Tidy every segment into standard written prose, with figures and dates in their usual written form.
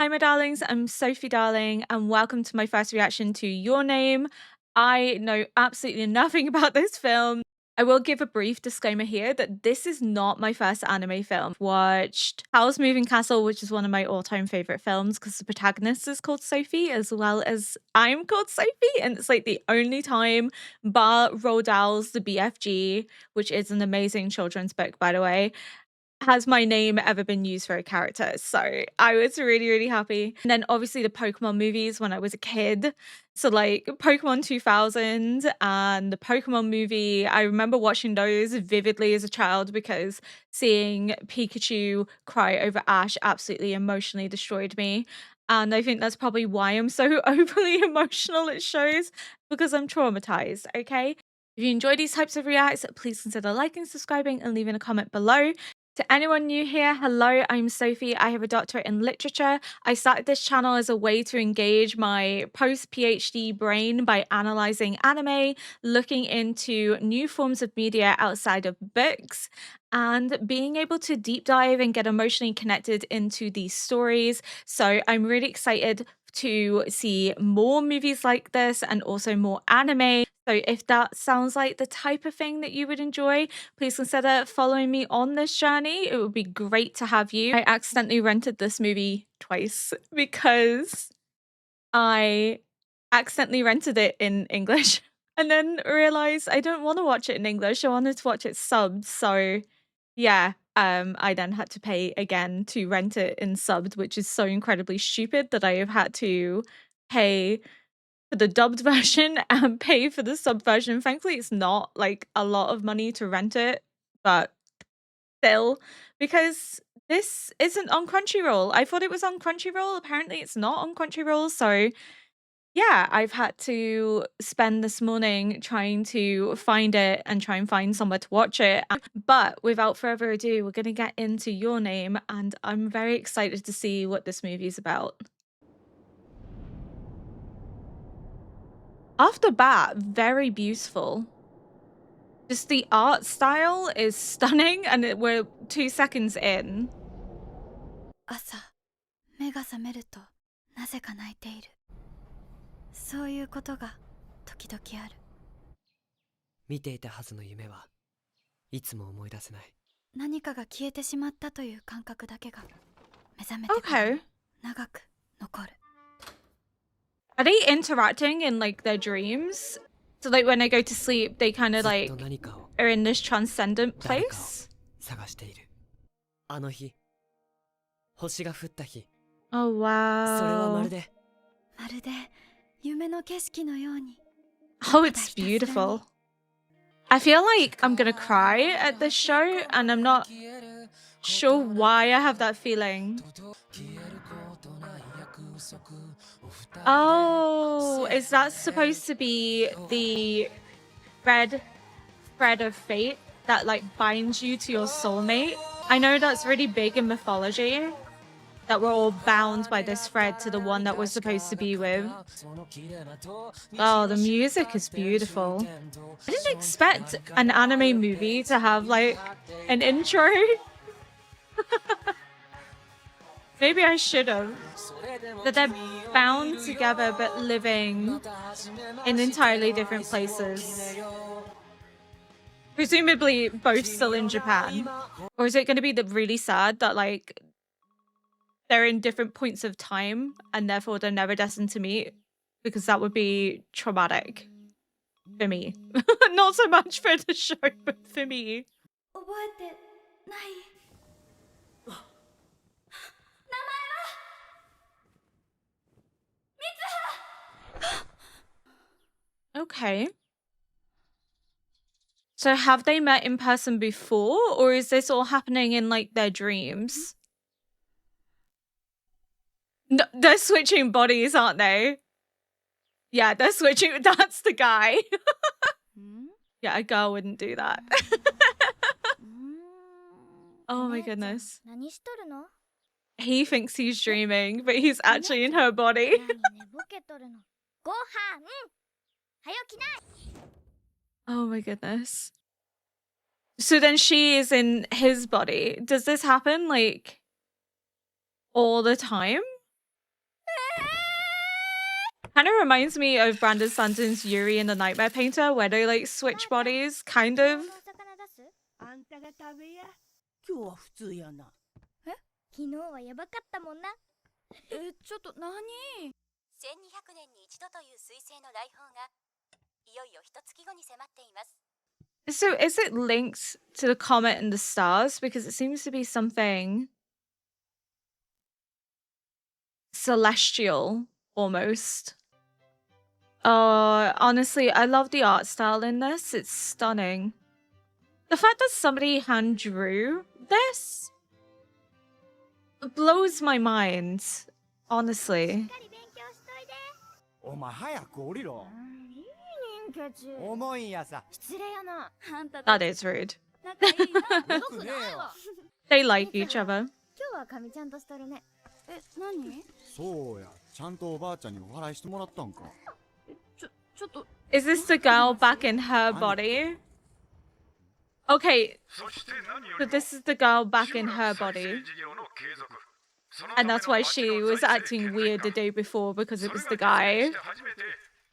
Hi, my darlings. I'm Sophie Darling, and welcome to my first reaction to Your Name. I know absolutely nothing about this film. I will give a brief disclaimer here that this is not my first anime film. I've watched Howl's Moving Castle, which is one of my all-time favorite films because the protagonist is called Sophie, as well as I'm called Sophie, and it's like the only time bar Roald Dahl's The BFG, which is an amazing children's book, by the way, has my name ever been used for a character. So I was really, really happy. And then obviously the Pokemon movies when I was a kid. So like Pokemon 2000 and the Pokemon movie, I remember watching those vividly as a child because seeing Pikachu cry over Ash absolutely emotionally destroyed me. And I think that's probably why I'm so overly emotional it shows because I'm traumatized, okay? If you enjoy these types of reacts, please consider liking, subscribing, and leaving a comment below. To anyone new here, hello, I'm Sophie. I have a doctorate in literature. I started this channel as a way to engage my post-PhD brain by analyzing anime, looking into new forms of media outside of books, and being able to deep dive and get emotionally connected into these stories. So I'm really excited to see more movies like this and also more anime. So if that sounds like the type of thing that you would enjoy, please consider following me on this journey. It would be great to have you. I accidentally rented this movie twice because I accidentally rented it in English and then realized I don't want to watch it in English. I wanted to watch it subbed. So yeah, I then had to pay again to rent it in subbed, which is so incredibly stupid that I have had to pay for the dubbed version and pay for the sub version. Thankfully, it's not like a lot of money to rent it, but still, because this isn't on Crunchyroll. I thought it was on Crunchyroll. Apparently, it's not on Crunchyroll. So, yeah, I've had to spend this morning trying to find it and try and find somewhere to watch it. But without further ado, we're going to get into Your Name, and I'm very excited to see what this movie is about. Off the bat, very beautiful. Just the art style is stunning, and we're 2 seconds in. 朝目が覚めるとなぜか泣いている。そういうことが時々ある。見ていたはずの夢はいつも思い出せない。何かが消えてしまったという感覚だけが目覚めてから Okay. 長く残る。Are they interacting in like their dreams? So like when they go to sleep, they kind of ずっ like と何かを are in this transcendent 誰かを place? 探している。あの日、星が降った日、 Oh それはま wow. るでまるで夢の景色のように。 Oh, it's beautiful. I feel like I'm gonna cry at this show, and I'm not sure why I have that feeling. Oh, is that supposed to be the thread of fate that like binds you to your soulmate? I know that's really big in mythology, that we're all bound by this thread to the one that we're supposed to be with. Oh, the music is beautiful. I didn't expect an anime movie to have like an intro. Maybe I should have. That they're bound together but living in entirely different places. Presumably both still in Japan. Or is it going to be really sad that like they're in different points of time and therefore they're never destined to meet? Because that would be traumatic for me. Not so much for the show, but for me. 覚えてない。名前は三葉。 Okay. So have they met in person before, or is this all happening in like their dreams? No, they're switching bodies, aren't they? Yeah, they're switching. That's the guy. Yeah, a girl wouldn't do that. Oh my goodness. 何しとるの？ He thinks he's dreaming, but he's actually in her body. 何寝ぼけとるの？ご飯。早起きない。 Oh my goodness. So then she is in his body. Does this happen like all the time? Kind of reminds me of Brandon Santon's Yuri and the Nightmare Painter, where they like switch bodies, kind of. あんたが食べや。今日は普通やな。昨日はやばかったもんな。ちょっと何？ 1200年に一度という彗星の来訪がいよいよ一月後に迫っています。 So is it linked to the comet and the stars? Because it seems to be something celestial almost. Honestly, I love the art style in this. It's stunning. The fact that somebody hand drew this blows my mind, honestly. お前早く降りろ。いい人ケチ。重いんやさ。失礼やな。あんた That たち is rude. 仲いいな。よくねえよ。 They like each other. 今日はかみちゃんとしとるね。何？そうや、ちゃんとおばあちゃんにお祓いしてもらったんか。ちょっと Is this the girl back in her body? Okay, so this is the girl back in her body. And that's why she was acting weird the day before, because it was the guy.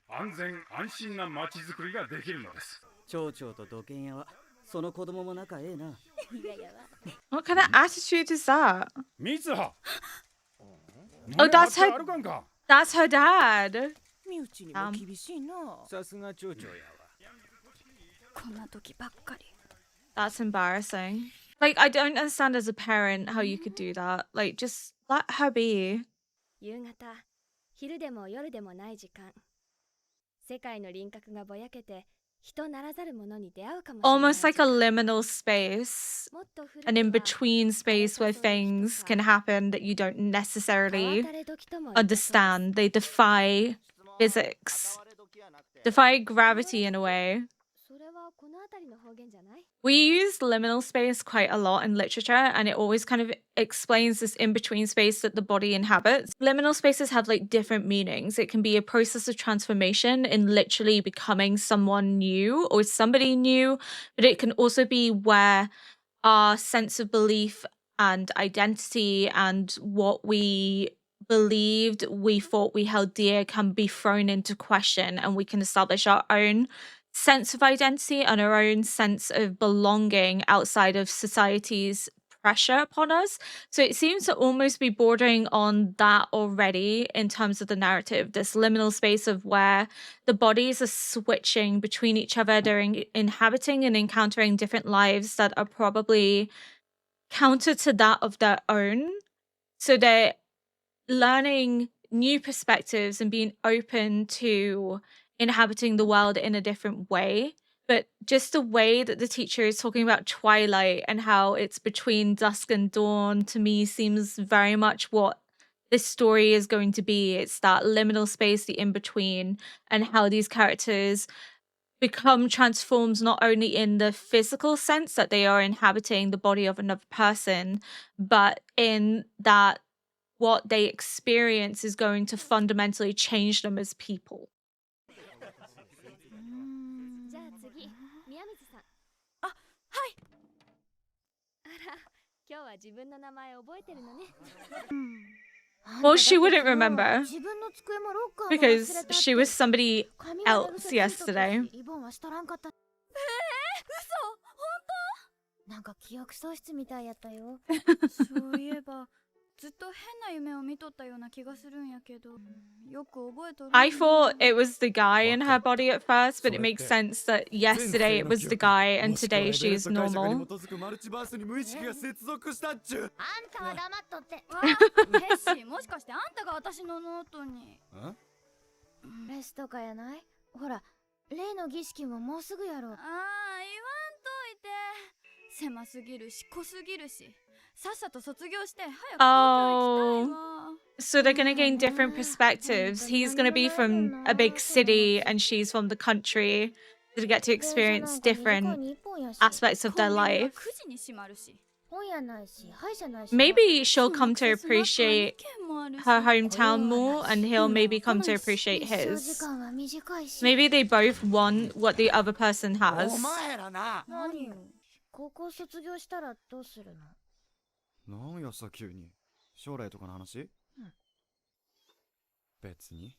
安全安心な街づくりができるのです。町長と土建屋はその子供も仲ええな。 What kind of attitude is that? 三葉。 Oh, that's her. あるかんか。 That's her dad. 身内にも厳しいな。さすが町長やわ。こんな時ばっかり。 That's embarrassing. Like, I don't understand as a parent how you could do that. Like, just let her be. 夕方、昼でも夜でもない時間。世界の輪郭がぼやけて、人ならざるものに出会うかもしれない。 Almost like a liminal space, もっと古くは an in-between space where things can happen that you don't necessarily 川垂れ時とも言ったそうです。 understand. They defy physics, defy gravity in a way. それはこの辺りの方言じゃない？ We use liminal space quite a lot in literature, and it always kind of explains this in-between space that the body inhabits. Liminal spaces have like different meanings. It can be a process of transformation in literally becoming someone new or somebody new, but it can also be where our sense of belief and identity and what we believed, we thought we held dear, can be thrown into question, and we can establish our own sense of identity and our own sense of belonging outside of society's pressure upon us. So it seems to almost be bordering on that already in terms of the narrative, this liminal space of where the bodies are switching between each other during inhabiting and encountering different lives that are probably counter to that of their own. So they're learning new perspectives and being open to inhabiting the world in a different way. But just the way that the teacher is talking about twilight and how it's between dusk and dawn, to me seems very much what this story is going to be. It's that liminal space, the in-between, and how these characters become transformed not only in the physical sense that they are inhabiting the body of another person, but in that what they experience is going to fundamentally change them as people. じゃあ次、宮水さん。あ、はい。あら、今日は自分の名前覚えてるのね。 Well, she wouldn't remember 自分の机もロッカーに忘れ because たって she was somebody 髪は else 寝癖ついとったし yesterday. リボンはしとらんかった。嘘？なんか記憶喪失みたいやったよ。そういえばずっと変な夢を見とったような気がするんやけど、よく覚えとるんや。 I thought it was the guy in her body at first, but it makes sense that yesterday it was the guy and today she's もしくはレベ normal. ルト解釈に基づくマルチバースに無意識が接続したっちゅう。あんたは黙っとって。わあ、ヘッシー、もしかしてあんたが私のノートに。レスとかやない？ほら、例の儀式ももうすぐやろ。ああ、言わんといて。狭すぎるし、濃すぎるし。さっさと卒業して早く東京行きたいわ。 So they're going to gain different perspectives. He's going to be from a big city and she's from the country. To get to experience different aspects of their コンビニは life. 9時に閉まるし。本屋ないし、歯医者ないし。 Maybe she'll come to そのアクセスマップは appreciate 2軒もあるし。 her hometown more and he'll maybe come to appreciate 日照 his. 時間は短いし。 Maybe they both want what the other person お has. 前らな。何よ。高校卒業したらどうするの？なんやさ急に。将来とかの話？別に。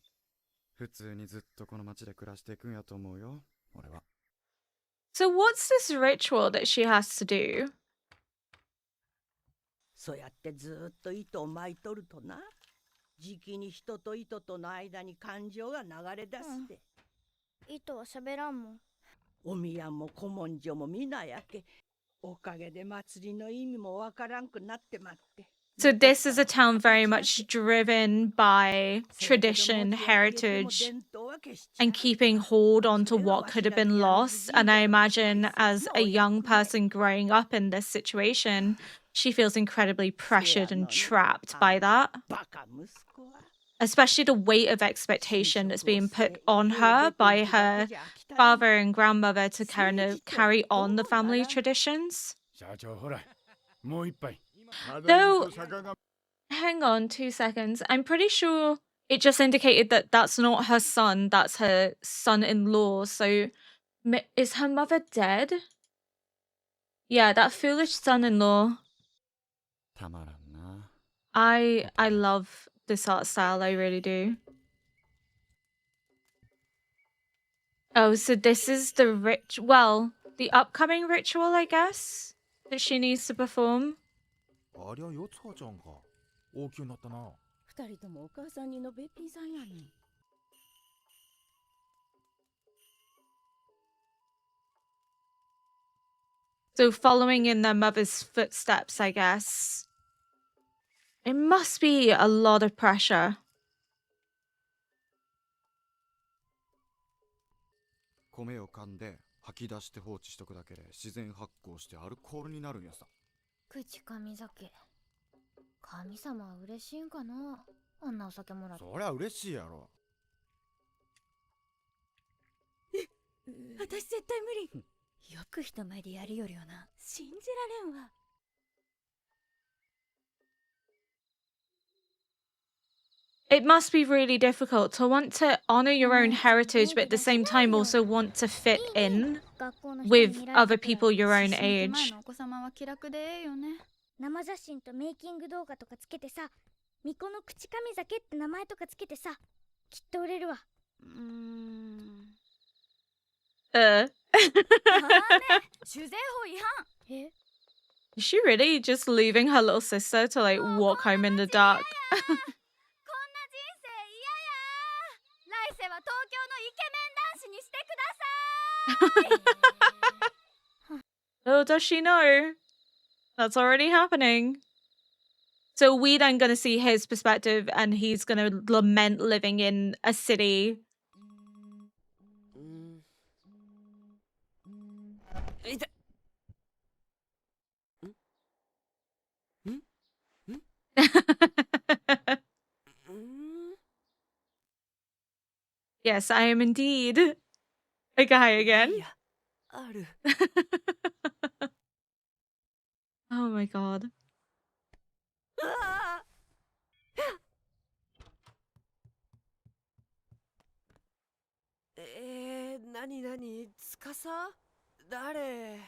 普通にずっとこの町で暮らしていくんやと思うよ、俺は。 So what's this ritual that she has to do? そうやってずーっと糸を巻いとるとな、じきに人と糸との間に感情が流れ出すで、糸は喋らんもん。お宮も古文書も皆やけ、おかげで祭りの意味もわからんくなってまって。 So this is a town very much driven by tradition, heritage, and keeping hold onto what could have been lost. And I imagine as a young person growing up in this situation, she feels incredibly pressured and trapped by that. バカ息子は Especially the weight of expectation that's being put on her by her father and grandmother to kind of carry on the family traditions. 社長ほらもう一杯。 Though, hang on 2 seconds. I'm pretty sure it just indicated that that's not her son, that's her son-in-law. So is her mother dead? Yeah, that foolish son-in-law. たまらんな。 I love this art style, I really do. Oh, so this is the the upcoming ritual, I guess, that she needs to perform. ありゃよつかちゃんか。大きくなったな。二人ともお母さんにのべっぴんさんやねん。 So following in their mother's footsteps, I guess. It must be a lot of pressure. 米を噛んで吐き出して放置しとくだけで自然発酵してアルコールになるんやさ。口神酒。神様は嬉しいんかな、あんなお酒もらって。そりゃ嬉しいやろ。私絶対無理。よく人前でやるよりはな。信じられんわ。It must be really difficult to want to honor your own heritage, but at the same time also want to fit in with other people your own age. お子様は気楽でええよね。生写真とメイキング動画とかつけてさ、巫女の口神酒って名前とかつけてさ、きっと売れるわ。酒税法違反。え Is she really just leaving her little sister to like walk home in the dark? こんな人生嫌や。来世は東京のイケメン男子にしてください。 Oh, does she know? That's already happening. So we then gonna see his perspective and he's gonna lament living in a city. 痛っ。 Yes, I am indeed a guy again. いや、ある。 Oh my god. なに、つかさ？誰？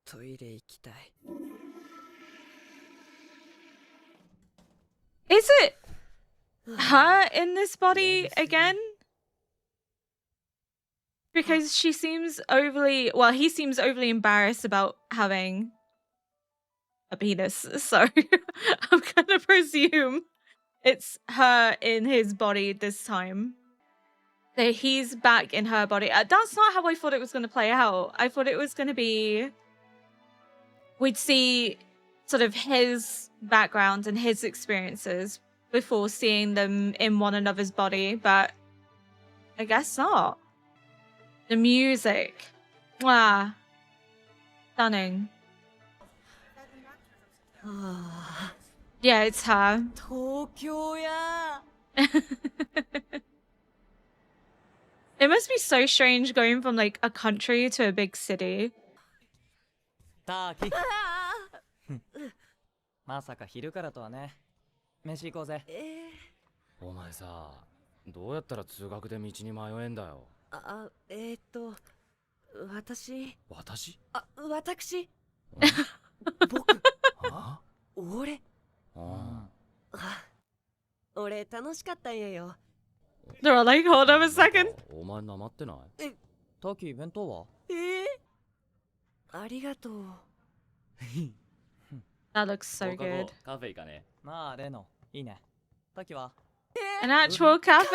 トイレ行きたい。 Is it her in this body again? Because she seems overly, well, he seems overly embarrassed about having a penis. So I'm gonna presume it's her in his body this time. So he's back in her body. That's not how I thought it was going to play out. I thought it was going to be, we'd see sort of his background and his experiences before seeing them in one another's body, but I guess not. The music. Wow. Stunning. Yeah, it's her. 東京や。 It must be so strange going from like a country to a big city. ターキ。まさか昼からとはね。飯行こうぜ。お前さ、どうやったら通学で道に迷えんだよ。私。私？私。僕。あ？俺。あ。俺楽しかったんやよ。They're all like, hold on a second. お前なまってない？タキ弁当は？ありがとう。 That looks so 放課 good. 後カフェ行かね？なあ、レノ。いいね。タキは？ An actual cafe?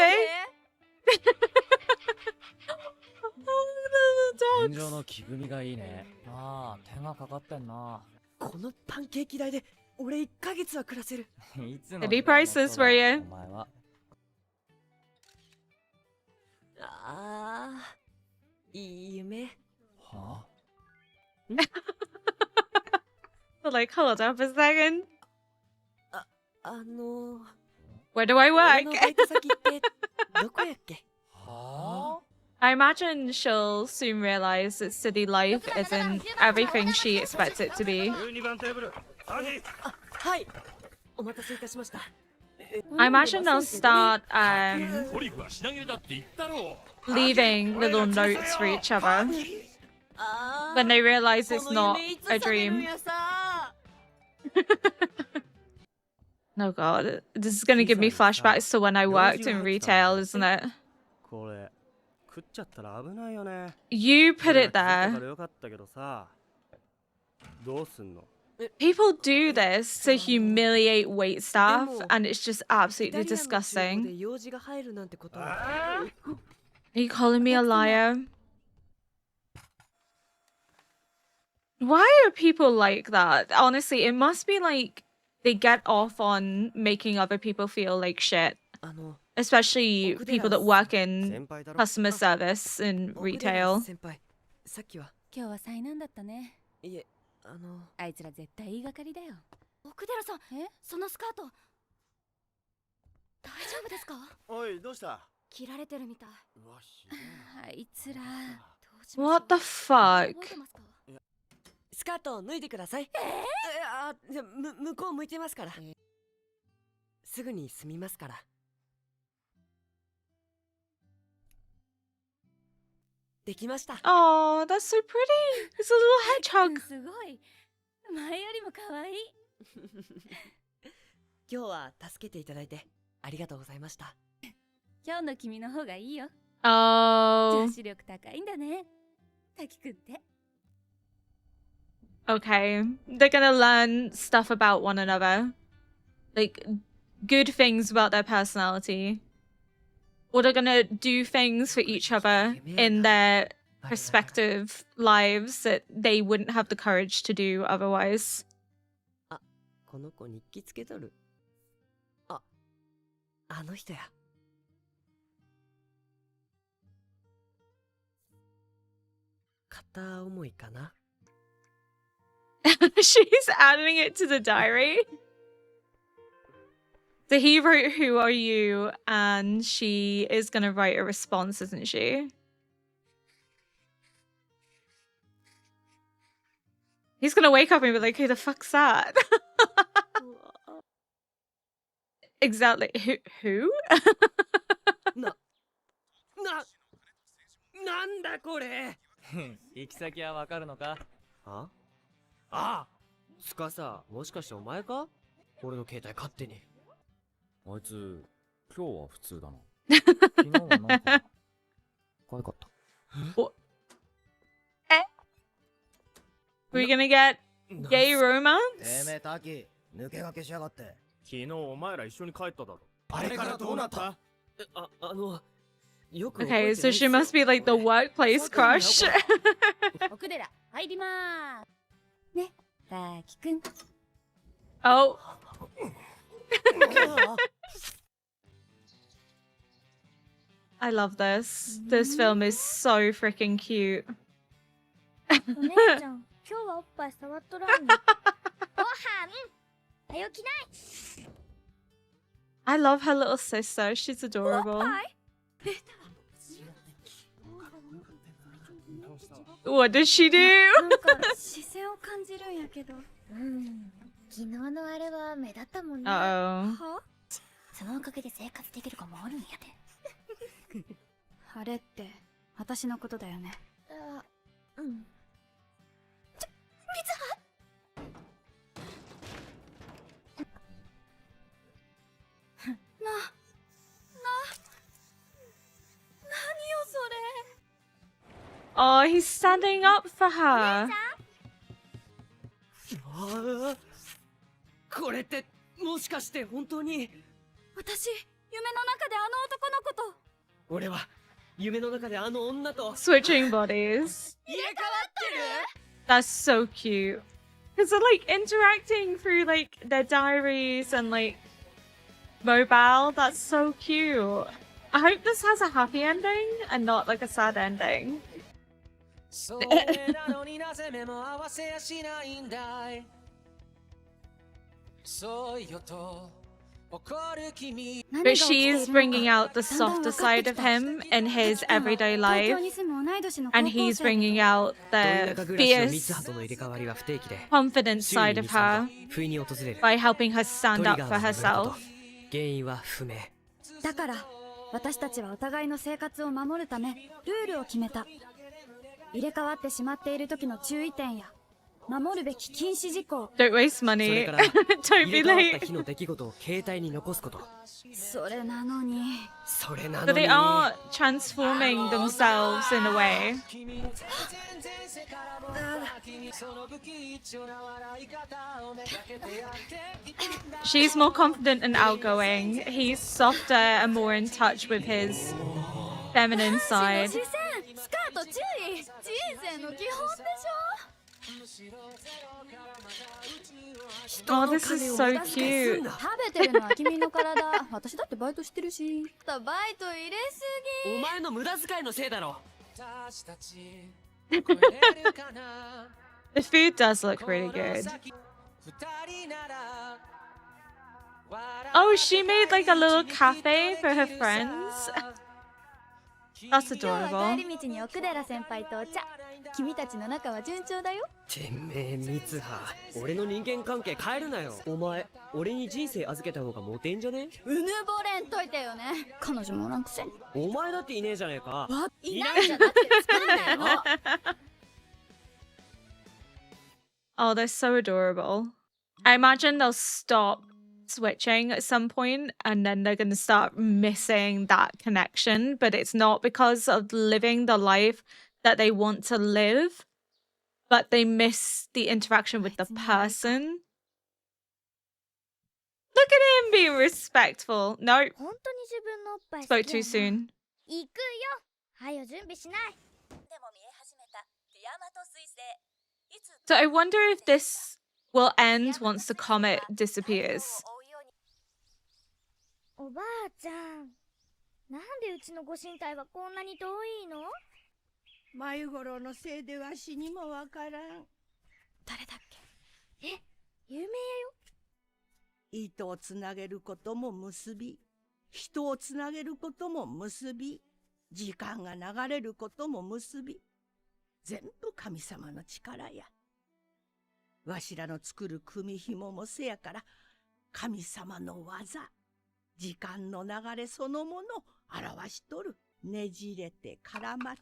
Oh, 天 the 井の木組みがいいね。ああ、手がかかってんな。このパンケーキ代で俺1ヶ月は暮らせる。いつの City prices for you. お前は。ああ、いい夢。は dogs. Like, hold up a second. あの Where do I 俺 work? のバイト先ってどこやっけ？は I imagine she'll soon realize that city life isn't everything she expects it to be. 12番テーブル3人。あ、はい。お待たせいたしました。 I imagine they'll start トリュフは品切れだって言ったろう。 leaving little notes for each other あ when they realize こ it's の not 夢いつ a 覚めるん dream. やさ。 Oh god, this is gonna give me flashbacks to when I worked in retail, isn't it? これ食っちゃったら危ないよね。 You put it 俺が気づいたか there. らよかったけどさ。どうすんの？ People do this to humiliate wait staff, Demo. and it's just イタ absolutely リアンの厨房 disgusting. で用事が入るなんてことは。 Are you calling me a liar? Why are people like that? Honestly, it must be like they get off on making other people feel like shit, あの、 especially people that work in 先輩だろ。 customer service in 奥寺 retail. 先輩、さっきは。今日は災難だったね。いえ、あの、あいつら絶対言いがかりだよ。奥寺さん、え？そのスカート大丈夫ですか？おい、どうした？切られてるみたい。うわ、ひどいな。あいつら。どうしましょう？ What the 覚え fuck? てますか？スカートを脱いでください。あ、じゃ向こう向いてますから。すぐに済みますから。できました。 Oh, that's so pretty. It's a little hedgehog. すごい。前よりも可愛い。今日は助けていただいてありがとうございました。今日の君の方がいいよ。 Oh, 女子力高いんだね。滝くんって。 okay. They're gonna learn stuff about one another. Like, good things about their personality. Or they're gonna do things for each other in their respective lives that they wouldn't have the courage to do otherwise. この子日記つけとる。あの人や。片思いかな。 She's adding it to the diary. So he wrote, "Who are you?" and she is gonna write a response, isn't she? He's gonna wake up and be like, "Who the fuck's that?" Exactly. Who? なんだこれ。行き先はわかるのか？ああ、つかさ、もしかしてお前か？俺の携帯勝手に。あいつ今日は普通だな。昨日はなんか可愛かった。 We're gonna get gay romance? てめえタキ、抜け駆けしやがって。昨日お前ら一緒に帰っただろ。あれからどうなった？よく覚えて Okay, ない so っす she よ。 must be like the workplace crush. 奥寺入りまーす。ね、滝くん。 Oh. I love this. This film is so freaking cute. お姉ちゃん、今日はおっぱい触っとらんの。ご飯早起きない。 I love her little sister. She's adorable. What did she do? なんか視線を感じるんやけど。昨日のあれは目立ったもんね。 Uh-oh. は？そのおかげで生活できる子もおるんやで。あれって私のことだよね。あ、うん。な Oh, he's standing up for her. これってもしかして本当に私夢の中であの男の子と俺は夢の中であの女と Switching bodies. 入れ替わってる That's so cute. Because they're like interacting through like their diaries and like mobile. That's so cute. I hope this has a happy ending and not like a sad ending. それなのになぜ目も合わせやしないんだいそうよと怒る君 But she's bringing out the softer side of him in his everyday 東 life, 京に住む同い年の高 and 校 he's 生 bringing out ど田 the 舎暮らしの fierce, 三葉との入れ替わりは不定期で confident 週に side of 2、3 her 度不意に訪れる by helping her stand トリ up ガー for を巡ること herself. 原因は不明だから私たちはお互いの生活を守るためルールを決めた入れ替わってしまっている時の注意点や守るべき禁止事項 Don't waste それ money. から Don't 入 be れ替わった late. 日の出来事を携帯に残すことそれなのにそれな So の they に are transforming themselves in a way. She's more confident and outgoing. He's softer and more in touch with his feminine 視 side. 線スカート注意人生の基本でし Oh, this is so cute. ょ食べてるのは君の体私だってバイトしてるしバイト入れすぎお前の無駄遣いのせいだろ The food does look really good. Oh, she made like a little cafe for her friends. That's 今日は adorable. 帰り道に奥寺先輩とお茶君たちの仲は順調だよてめえ三葉俺の人間関係変えるなよお前俺に人生預けた方がモテんじゃねうぬぼれんといてよね彼女もおらんくせにお前だっていねえじゃねえかいないじゃなくて作んだよ Oh, they're so adorable. I imagine they'll stop switching at some point and then they're going to start missing that connection, but it's not because of living the life that they want to live, but they miss the interaction with the person. Look at him being respectful. No, 本当に自分のおっぱい spoke too soon. 行くよはよ準備しない So I wonder if this will end once the comet disappears. おばあちゃんなんでうちのご神体はこんなに遠いの前頃のせいでわしにもわからん。誰だっけ有名やよ糸をつなげることも結び、人をつなげることも結び、時間が流れることも結び、全部神様の力や。わしらの作る組紐もせやから、神様の技、時間の流れそのものを表しとる。ねじれて絡まって。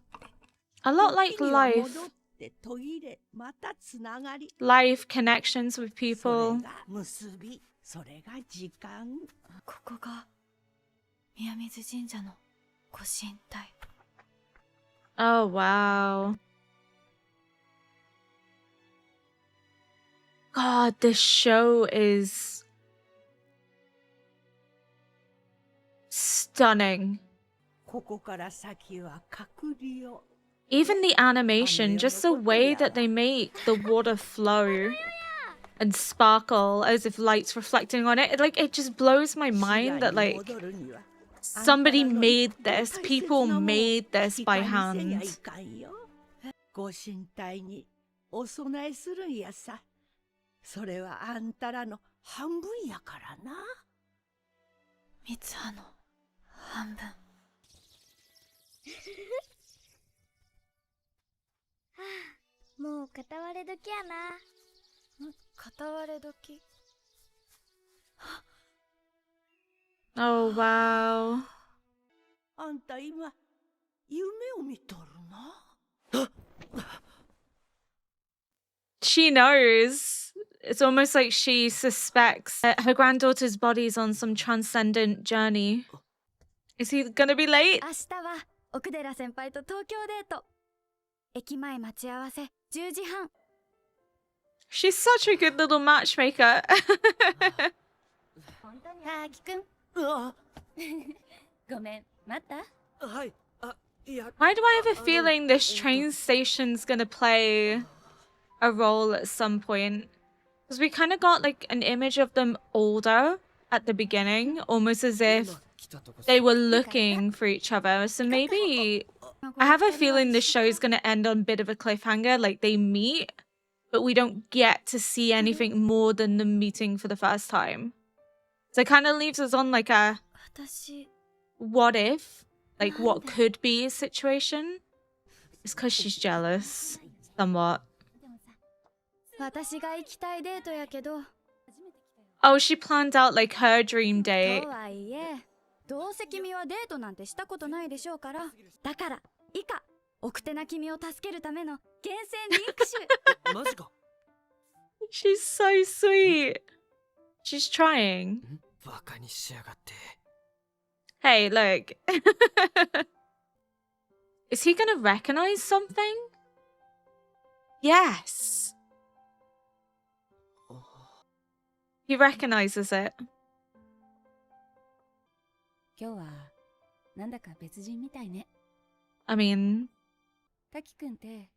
A lot like 時には life. 戻って途切れ、またつながり。 Life connections with そ people. れが結び、それが時間。ここが宮水神社のご神体 Oh, wow. God, this show is stunning. ここから先は隔離を。 Even the animation, just the way that they make the water flow and sparkle as if light's reflecting on it, it just blows my mind that like somebody made this, people made this by hand. ご神体にお供えするんやさ。それはあんたらの半分やからな。三葉の半分もう片割れ時やな片割れ時 Oh, wow. あんた今夢を見とるな。She knows. It's almost like she suspects that her granddaughter's body's on some transcendent journey. Is he gonna be late? 明日は奥寺先輩と東京デート駅前待ち合わせ10時半。 She's such a good little matchmaker. ターキくん、うわごめん、待った？はいいや Why do I have a feeling this train station's gonna play a role at some point? Because we kind of got like an image of them older at the beginning, almost as if they were looking for each other. So maybe I have a feeling this show's gonna end on a bit of a cliffhanger, like they meet, but we don't get to see anything more than them meeting for the first time. So it kind of leaves us on like a 私、 what if, like what could be a situation. It's because she's jealous, somewhat. 私が行きたいデートやけど、 Oh, she planned out like her dream と date. はいえ、どうせ君はデートなんてしたことないでしょうから、だから以下、奥手な君を助けるための厳選リンク集。マジか She's so sweet. She's trying. バカにしやがって Hey, look. Is he gonna recognize something? Yes. He recognizes it. 今日はなんだか別人みたいね。 I mean, 滝くんって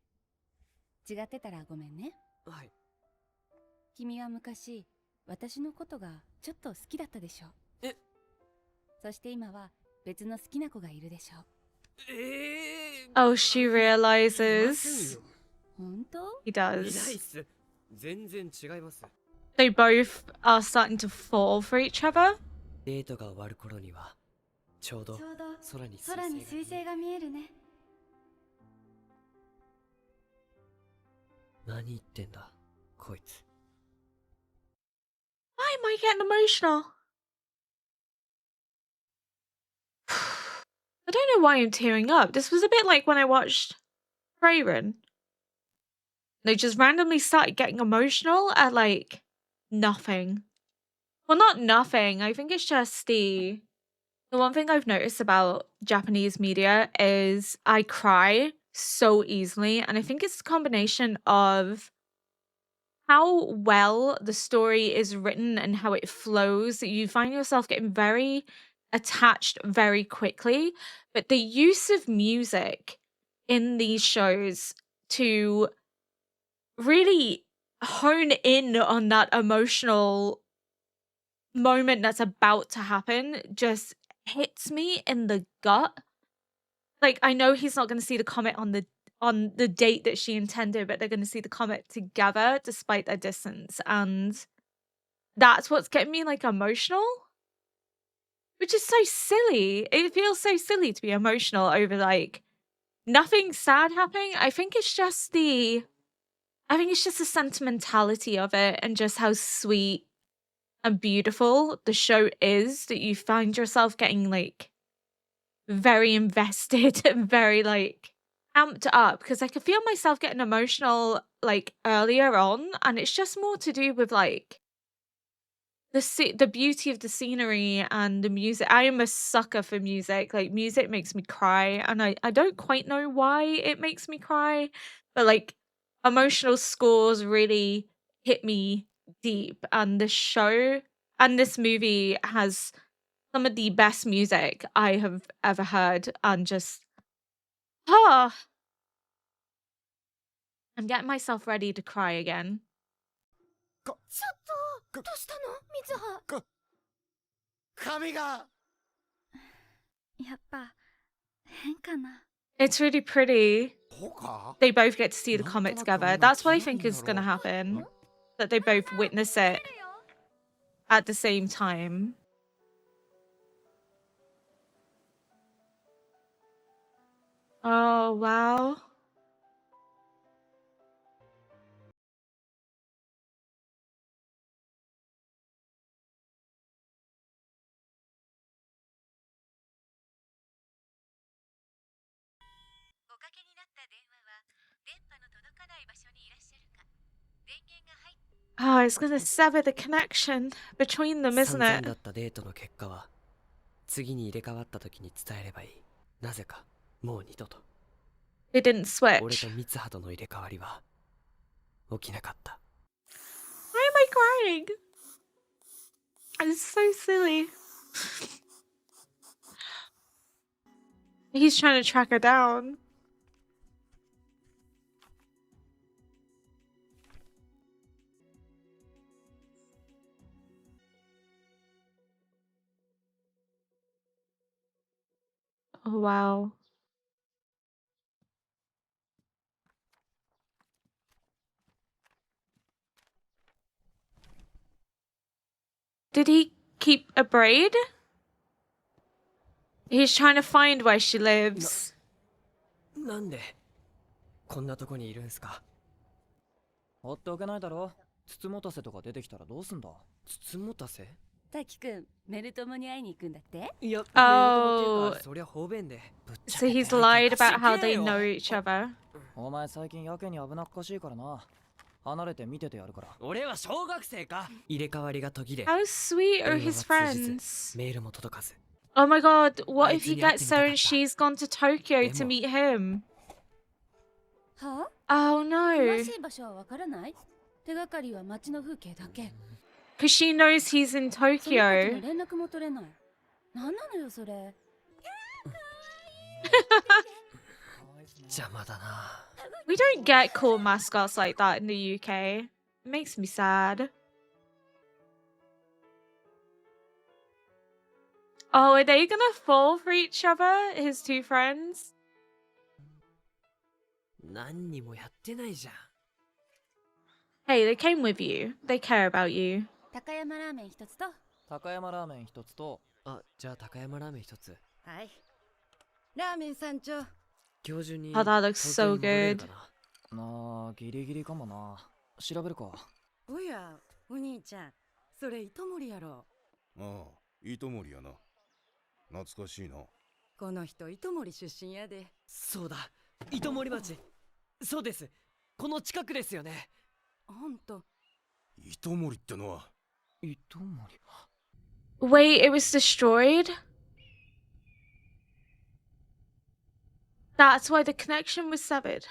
違ってたらごめんね。はい君は昔私のことがちょっと好きだったでしょ。えそして今は別の好きな子がいるでしょ。 oh, she realizes. 本当？ He いないっ does. す全然違います They both are starting to fall for each other. デートが終わる頃にはちょうどちょうど空に空に彗星が見えるね。何言ってんだこいつ Why am I getting emotional? I don't know why I'm tearing up. This was a bit like when I watched Freyren. They just randomly started getting emotional at like nothing. Well, not nothing. I think it's just the one thing I've noticed about Japanese media is I cry so easily, and I think it's a combination of how well the story is written and how it flows that you find yourself getting very attached very quickly. But the use of music in these shows to really hone in on that emotional moment that's about to happen just hits me in the gut. Like, I know he's not going to see the comet on the date that she intended, but they're going to see the comet together despite their distance, and that's what's getting me like emotional, which is so silly. It feels so silly to be emotional over like nothing sad happening. I think it's just the sentimentality of it and just how sweet and beautiful the show is that you find yourself getting like very invested and very like amped up, because I could feel myself getting emotional like earlier on, and it's just more to do with like the beauty of the scenery and the music. I am a sucker for music. Like, music makes me cry, and I don't quite know why it makes me cry, but like emotional scores really hit me deep, and this show and this movie has some of the best music I have ever heard, and just I'm getting myself ready to cry again. ちょっとどうしたの水葉。髪がやっぱ変かな。 It's really pretty. ほか They both get to see the comet together. That's what I think is gonna happen. That they both witness it at the same time. Oh, wow. Oh, it's gonna sever the connection between them, 散 isn't 々 it? だったデートの結果は次に入れ替わった時に伝えればいいなぜかもう二度と They didn't 俺 switch. と三葉との入れ替わりは起きなかった。 Why am I crying? It's so silly. He's trying to track her down. Oh, wow. Did he keep a braid? He's trying to find where she lives. なんでこんなとこにいるんすか？放っておけないだろ。筒持たせとか出てきたらどうすんだ。筒持たせ？滝くん、メルトモに会いに行くんだって？いや、 Oh. そりゃ方便で。 So he's lied about how they know each other. お前最近やけに危なっかしいからな。離れて見ててやるから。俺は小学生か。入れ替わりが途切れ。 How sweet are 電話 his は通じず friends? メールも届かず。 Oh my god, what if he あいつに会っ gets てみたか there った。 and she's gone to Tokyo to でも。 meet him? は Oh 詳 no. しい場所はわからない？手がかりは街の風景だけ。 Because she knows he's in その子との Tokyo. 連絡も取れない。なんなのよそれ。邪魔だな。 We don't get cool mascots like that in the UK. It makes me sad. Oh, are they gonna fall for each other? His two friends? 何にもやってないじゃん。 Hey, they came with you. They care about you. 高山ラーメン一つと。高山ラーメン一つと。あ、じゃあ高山ラーメン一つ。はい。ラーメン山頂。今日中に Oh, that looks 東京 so に戻れる good. かな。なあ、ギリギリかもな。調べるか。おや、お兄ちゃん、それ糸森やろ。ああ、糸森やな。懐かしいな。この人糸森出身やで。そうだ、糸森町。そうです。この近くですよね。ほんと。糸森ってのは。糸森。 Wait, it was destroyed? That's why the connection was severed.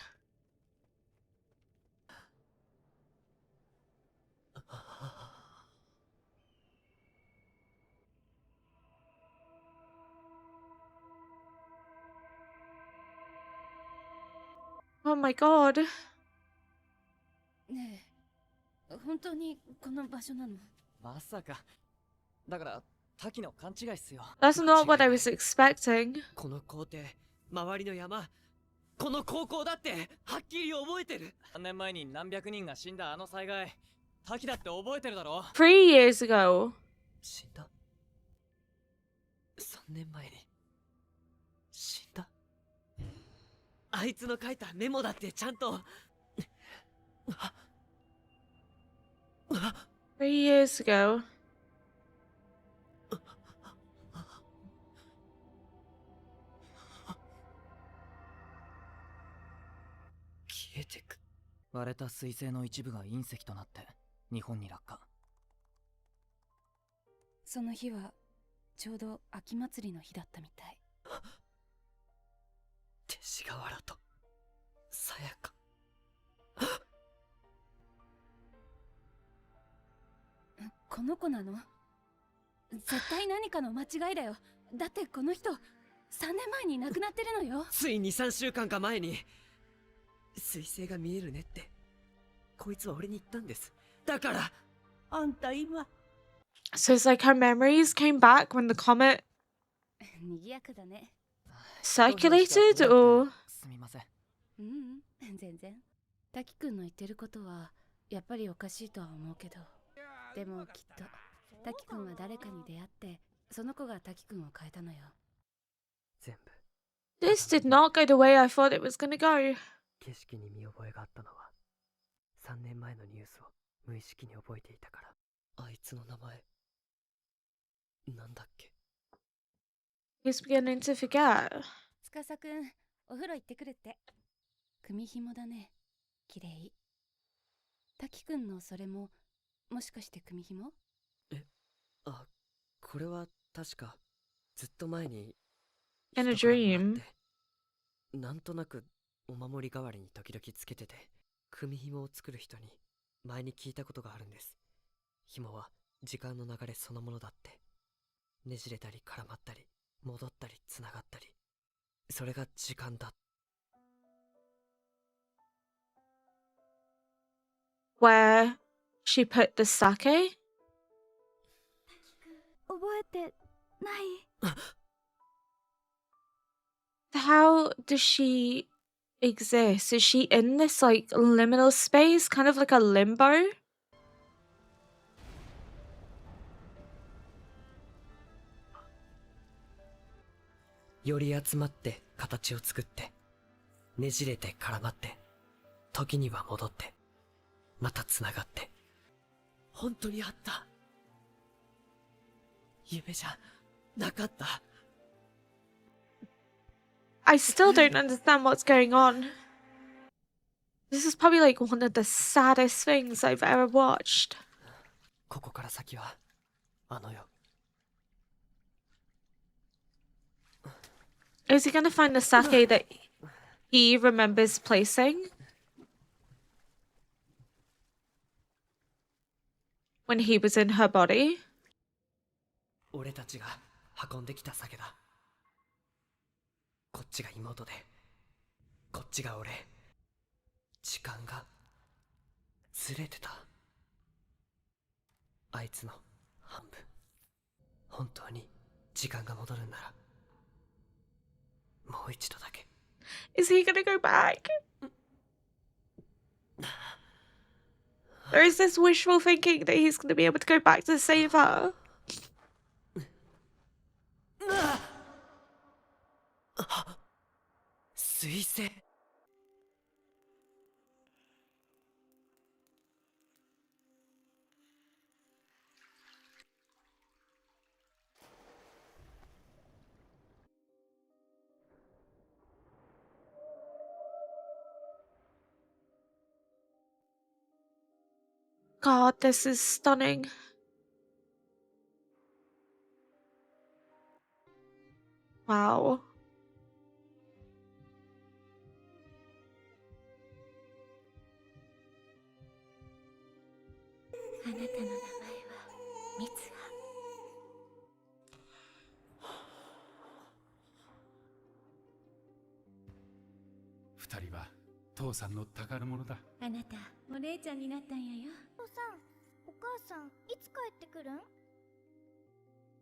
Oh my god. ねえ、本当にこの場所なの？まさか。だから、滝の勘違いっすよ。 That's not what I was expecting. この校庭、周りの山、この高校だってはっきり覚えてる。3年前に何百人が死んだあの災害。滝だって覚えてるだろ。 3 years ago. 死んだ。3年前に死んだ。あいつの書いたメモだってちゃんと。 3 years ago. 消えてく。割れた彗星の一部が隕石となって日本に落下。その日はちょうど秋祭りの日だったみたい。勅使河原とさやか。この子なの？絶対何かの間違いだよ。だってこの人3年前に亡くなってるのよ。つい 2,3 週間か前に彗星が見えるねってこいつは俺に言ったんです。だからあんた今。 So it's like her memories came back when the comet 賑やかだね。 circulated, or すみません。うん、全然。滝くんの言ってることはやっぱりおかしいとは思うけど、でもきっと滝くんは誰かに出会ってその子が滝くんを変えたのよ。全部 this did not go the way I thought it was gonna go. 景色に見覚えがあったのは3年前のニュースを無意識に覚えていたから。あいつの名前なんだっけ。 He's beginning to forget. 司くん、お風呂行ってくるって。組紐だね。綺麗。滝くんのそれももしかして組紐？あ、これは確かずっと前に In a 人からもら dream. ってなんとなくお守り代わりに時々つけてて、組紐を作る人に前に聞いたことがあるんです。紐は時間の流れそのものだって。ねじれたり絡まったり戻ったりつながったり、それが時間だ。 Where she put the sake? 覚えてない。 How does she exist? Is she in this like liminal space, kind of like a limbo? より集まって形を作って、ねじれて絡まって、時には戻って、またつながって。本当にあった。夢じゃなかった。 I still don't understand what's going on. This is probably like one of the saddest things I've ever watched. ここから先はあの世。 Is he gonna find the sake that he remembers placing when he was in her body? 俺たちが運んできた酒だ。こっちが妹で、こっちが俺。時間がずれてた。あいつの半分。本当に時間が戻るんなら、もう一度だけ。 Is he gonna go back? Or is this wishful thinking that he's gonna be able to go back to save her? Ah! 彗星。 God, this is stunning. Wow. Two は父さんの宝物だ。あなたお姉ちゃんになったんやよ。おさん、お母さん、いつ帰ってくるん？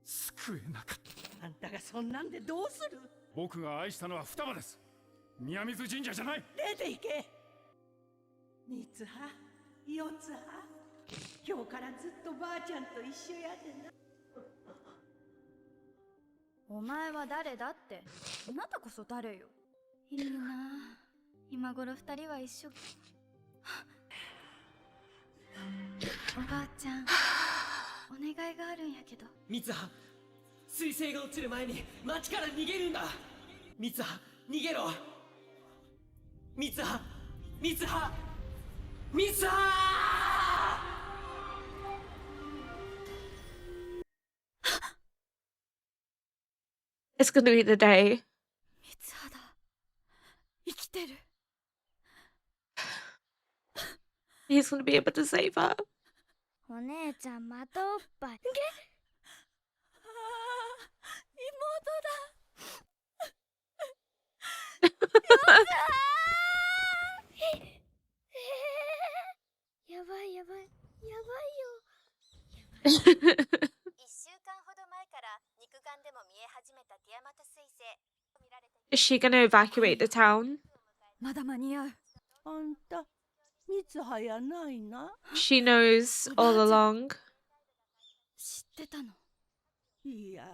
救えなかった。あんたがそんなんでどうする？僕が愛したのは双葉です。宮水神社じゃない。出て行け。三葉、四葉、今日からずっとばあちゃんと一緒やでな。お前は誰だって。あなたこそ誰よ。いいな。今頃二人は一緒。おばあちゃん、お願いがあるんやけど。三葉、彗星が落ちる前に町から逃げるんだ。三葉、逃げろ。三葉、三葉、三葉。 It's gonna be the day. 三葉だ。生きてる。He's gonna be able to save her. お姉ちゃんまたおっぱい。やばいやばいやばいよ。1週間ほど前から肉眼でも見え始めたティアマト彗星。 Is she gonna evacuate the town? まだ間に合う。あんた、三葉やないな。 She knows all along. 知ってたの？いや、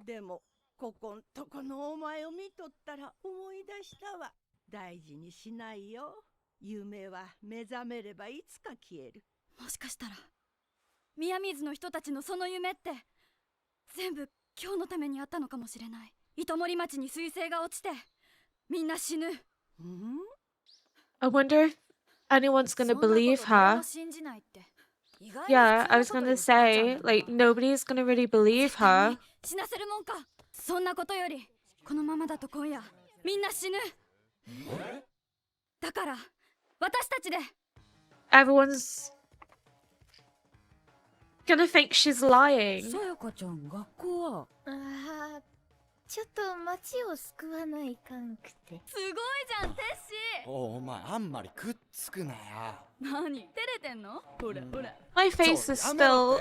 でもここんとこのお前を見とったら思い出したわ。大事にしないよ。夢は目覚めればいつか消える。もしかしたら宮水の人たちのその夢って全部今日のためにあったのかもしれない。糸森町に彗星が落ちてみんな死ぬ。I wonder if anyone's gonna believe her. Yeah, I was gonna say, like, nobody's gonna really believe her. 死なせるもんか。そんなことよりこのままだと今夜みんな死ぬ。だから私たちで Everyone's gonna think she's lying. さやかちゃん学校はああ、ちょっと街を救わないかんくて。すごいじゃんテッシお前あんまりくっつくなよ。ー。何照れてんの？ほらほら。 My face is still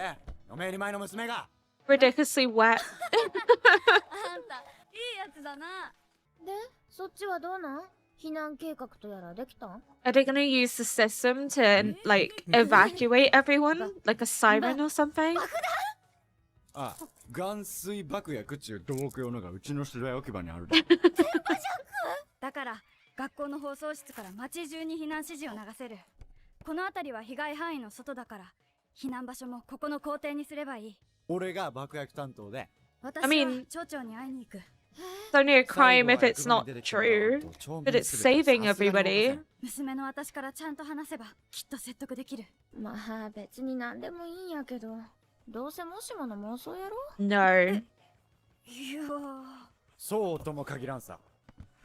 嫁入り前の娘が ridiculously wet. あんたいいやつだな。で、そっちはどうなん？避難計画とやらできたん？ Are they gonna use the system to like evacuate everyone, like a siren or something? あ、含水爆薬っちゅう土木用のがうちの資材置き場にあるで。だから学校の放送室から街中に避難指示を流せる。この辺りは被害範囲の外だから避難場所もここの校庭にすればいい。俺が爆薬担当で。私は mean- 町長に会いに行く。 It's only a crime if it's not true, but it's saving everybody. 娘の私からちゃんと話せばきっと説得できる。まあ別に何でもいいんやけど、どうせもしもの妄想やろ？ No. いやそうとも限らんさ。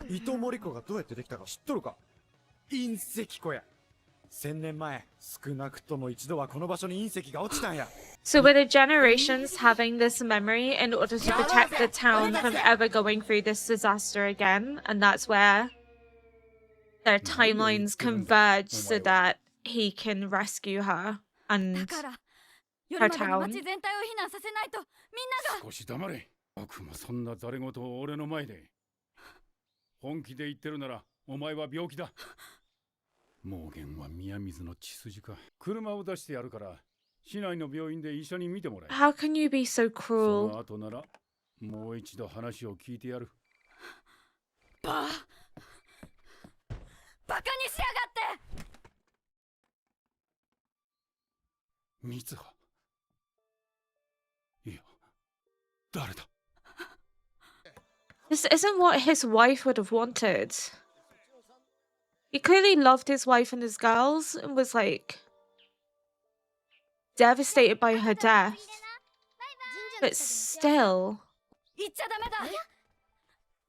糸森湖がどうやってできたか知っとるか？隕石湖や。1000年前、少なくとも一度はこの場所に隕石が落ちたんや。So were the generations having this memory in order to protect the town from ever going through this disaster again? And that's where their timelines converge so that he can rescue her だ and から夜までに town. 街全体を避難させないとみんなが。少し黙れ。僕もそんなざれ言を俺の前で。本気で言ってるならお前は病気だ。モーゲンは宮水の血筋か。車を出してやるから市内の病院で医者に診てもらえ。 How can you be so そ cruel? の後ならもう一度話を聞いてやる。バカにしやがって。ミツハ。いや、誰だ？ This isn't what his wife would have wanted. He clearly loved his wife and his girls and was like devastated by her death. But still, 行っちゃダメだ。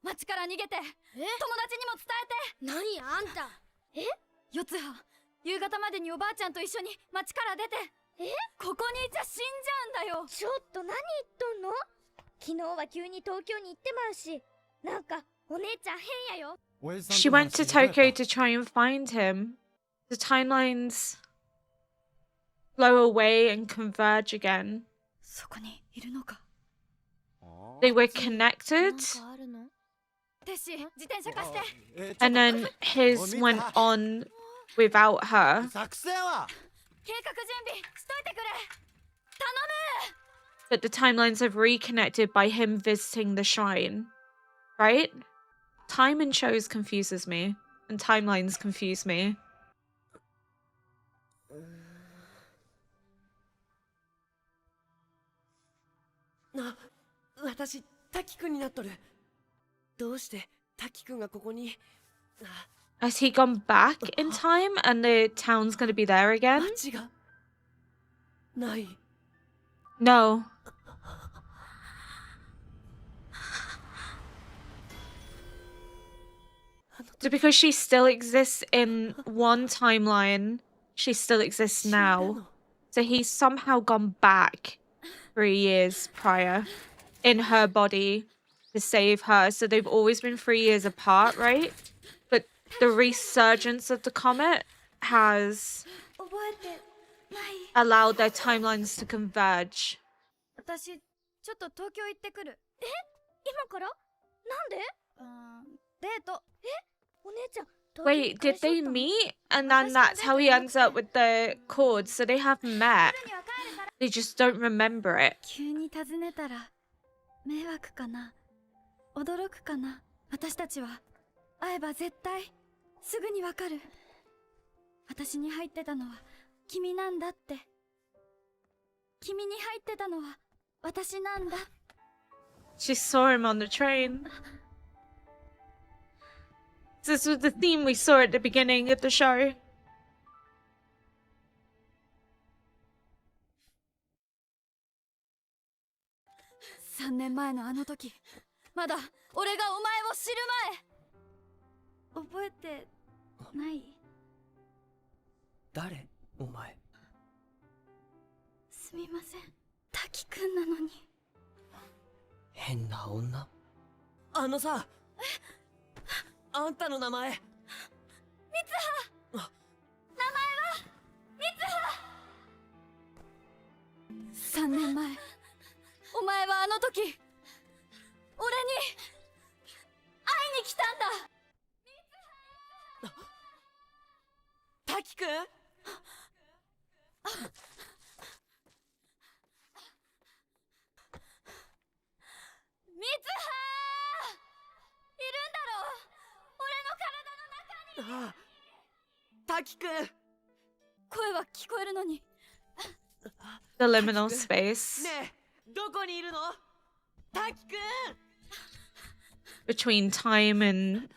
町から逃げて友達にも伝えて。何あんた？四葉、夕方までにおばあちゃんと一緒に町から出て。ここにいちゃ死んじゃうんだよ。ちょっと何言っとんの？昨日は急に東京に行ってまうし、なんかお姉ちゃん変やよ。 she went to Tokyo to try and find him. The timelines flow away and converge again. そこにいるのか。 They were connected, なんかあるの？テッシー、自転車貸して。 and then his went on without her. 作戦は計画準備しといてくれ。頼む。 But the timelines have reconnected by him visiting the shrine. Right? Time in shows confuses me, and timelines confuse me. 私、滝くんになっとる。どうして滝くんがここに？ Has he gone back in time and the town's gonna be there again? 街がない。 No. So because she still exists in one timeline, she still exists now. So he's somehow gone back 3 years prior in her body to save her. So they've always been 3 years apart, right? But the resurgence of the comet has 覚えてない。 allowed their timelines to converge. 私ちょっと東京行ってくる。今から？なんで？デート。お姉ちゃん。 Wait, did they meet? And then that's how he ends up with the chords. So they have met. They just don't remember it. 急に尋ねたら迷惑かな、驚くかな。私たちは会えば絶対すぐにわかる。私に入ってたのは君なんだって。君に入ってたのは私なんだ。 She saw him on the train. This was the theme we saw at the beginning of the show. 3年前のあの時、まだ俺がお前を知る前。覚えてない？誰？お前。すみません。滝くんなのに。変な女。あのさ、あんたの名前。三葉。名前は三葉。3年前、お前はあの時俺に会いに来たんだ。滝くん。三葉いるんだろう、俺の体の中に。ああ、滝くん。声は聞こえるのに。The liminal space ねえ、どこにいるの？滝くん。 between time and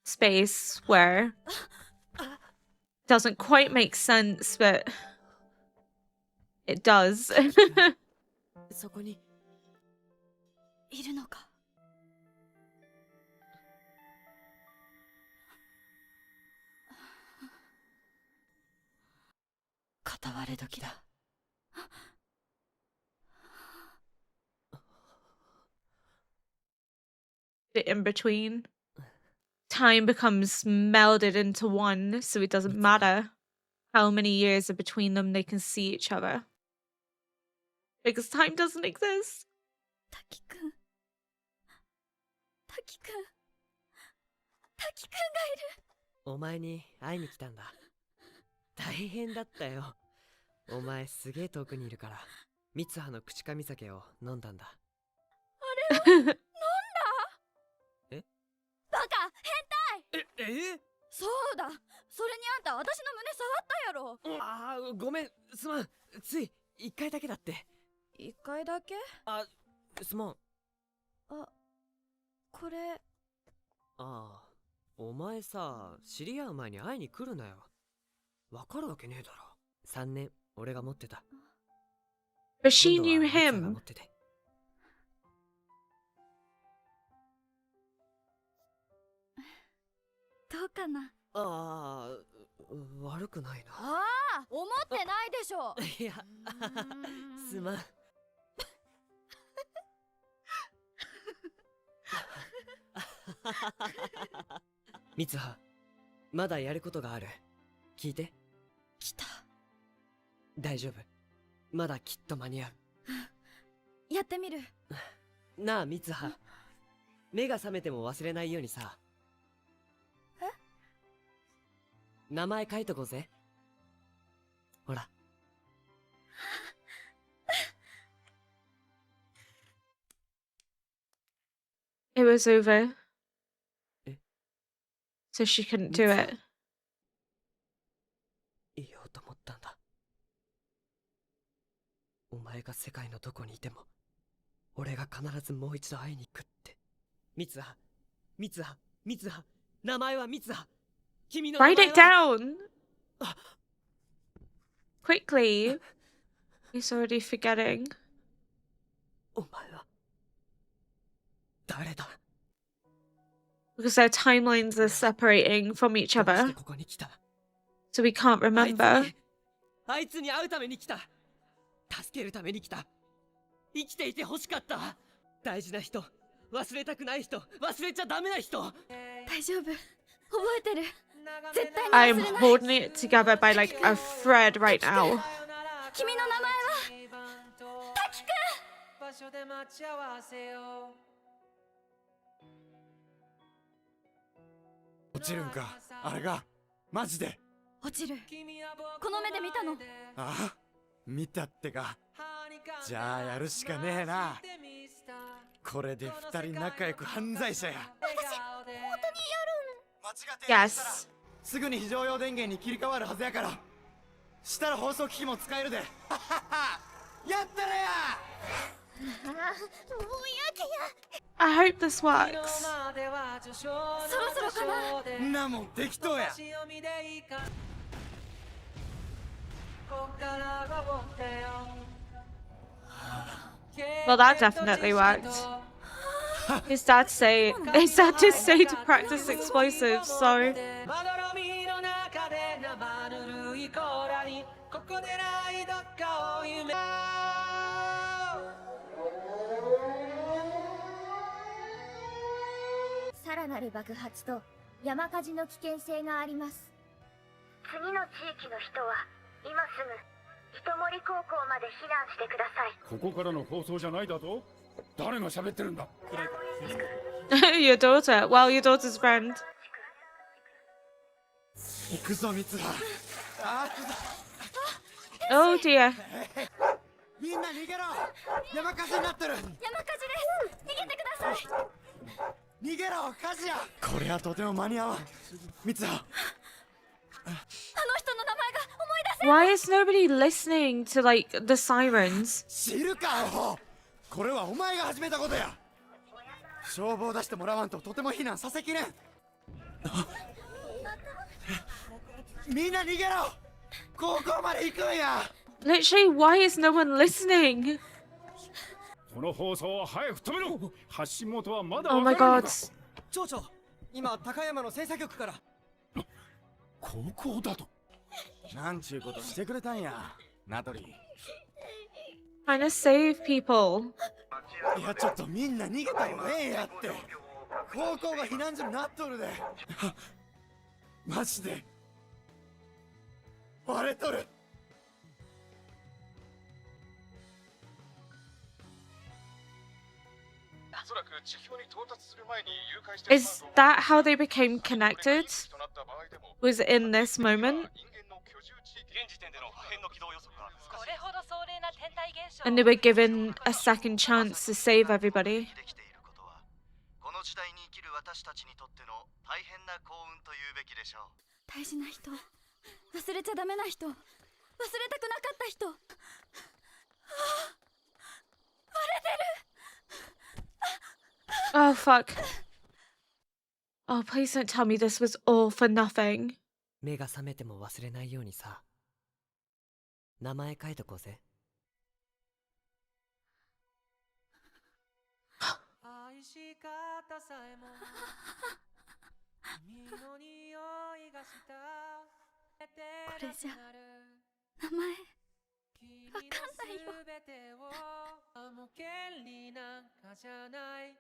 space where doesn't quite make sense, but it does. そこにいるのか。片割れ時だ。The in between time becomes melded into one, so it doesn't matter how many years are between them, they can see each other because time doesn't exist. 滝くん、滝くん、滝くんがいる。お前に会いに来たんだ。大変だったよ。お前すげえ遠くにいるから、三葉の口上酒を飲んだんだ。あれを飲んだ？え？バカ変態。え？そうだ、それにあんた私の胸触ったやろ。ああ、ごめん、すまん。つい1回だけだって。1回だけ？あ、すまん。あ、これ。ああ、お前さ、知り合う前に会いに来るなよ。わかるわけねえだろ。3年俺が持ってた。 But she 今度は knew 三葉が him. 持ってて。どうかな。ああ、悪くないな。ああ、思ってないでしょ。いや、すまん。三葉、まだやることがある。聞いて。来た。大丈夫。まだきっと間に合う。やってみる。なあ、三葉。目が覚めても忘れないようにさ。え？名前書いとこうぜ。ほら。It was over. え？ So she couldn't do it. 言おうと思ったんだ。お前が世界のどこにいても、俺が必ずもう一度会いに行くって。三葉、三葉、三葉、名前は三葉。君の名前 Write は。 it down! Quickly! He's already forgetting. お前は誰だ？ Because their timelines are separating from each どうし other, てここに来た？ so we can't あいつ remember. に、あいつに会うために来た。助けるために来た。生きていて欲しかった。大事な人、忘れたくない人、忘れちゃダメな人。大丈夫。覚えてる。絶対に I'm 忘れない。 holding it together by like a thread right now. 君の名前は滝くん。場所で待ち合わせよう。落ちるんか、あれが。マジで。落ちる。この目で見たの。ああ、見たってか。じゃあやるしかねえな。これで二人仲良く犯罪者や。私、本当にやる間違って Yes. すぐに非常用電源に切り替わるはずやから。したら放送機器も使えるで。やったらや。ん。もうやけや。 I hope this works. そろそろかな。んなもん適当や。 Well, that definitely worked. His dad did say to practice explosives, so まどろみの中で生ぬるい甲羅にここでないどっかを夢さらなる爆発と山火事の危険性があります。次の地域の人は今すぐ糸森高校まで避難してください。ここからの放送じゃないだと？誰が喋ってるんだ？ your daughter. Well, your daughter's friend. 行くぞミツハ。Oh dear. みんな逃げろ。山火事になってる。山火事です。逃げてください。逃げろ火事や。これはとても間に合わん。ミツハ。あの人の名前が思い出せ。 Why is nobody listening to like the sirens? 知るかアホ。これはお前が始めたことや。消防出してもらわんととても避難させきれん。みんな逃げろ。高校まで行くんや。 Literally, why is no one listening? この放送は早く止めろ。発信元はまだ Oh わ my からないの god. か。町長、今高山の制作局から。高校だと。なんちゅうことしてくれたんや、ナトリ。 Trying to save people. いやちょっとみんな逃げた方がええやって。高校が避難所になっとるで。マジで割れとる。Is that how they became connected? Was it in this moment? And they were given a second chance to save everybody. この時代に生きる私たちにとっての大変な幸運というべきでしょう。大事な人、忘れちゃダメな人、忘れたくなかった人。割れてる。 Oh fuck. Oh, please don't tell me this was all for nothing. 目が覚めても忘れないようにさ。名前書いとこうぜ。愛し方さえも君の匂いがしたこれじゃ名前わかんないよ。もう権利なんかじゃない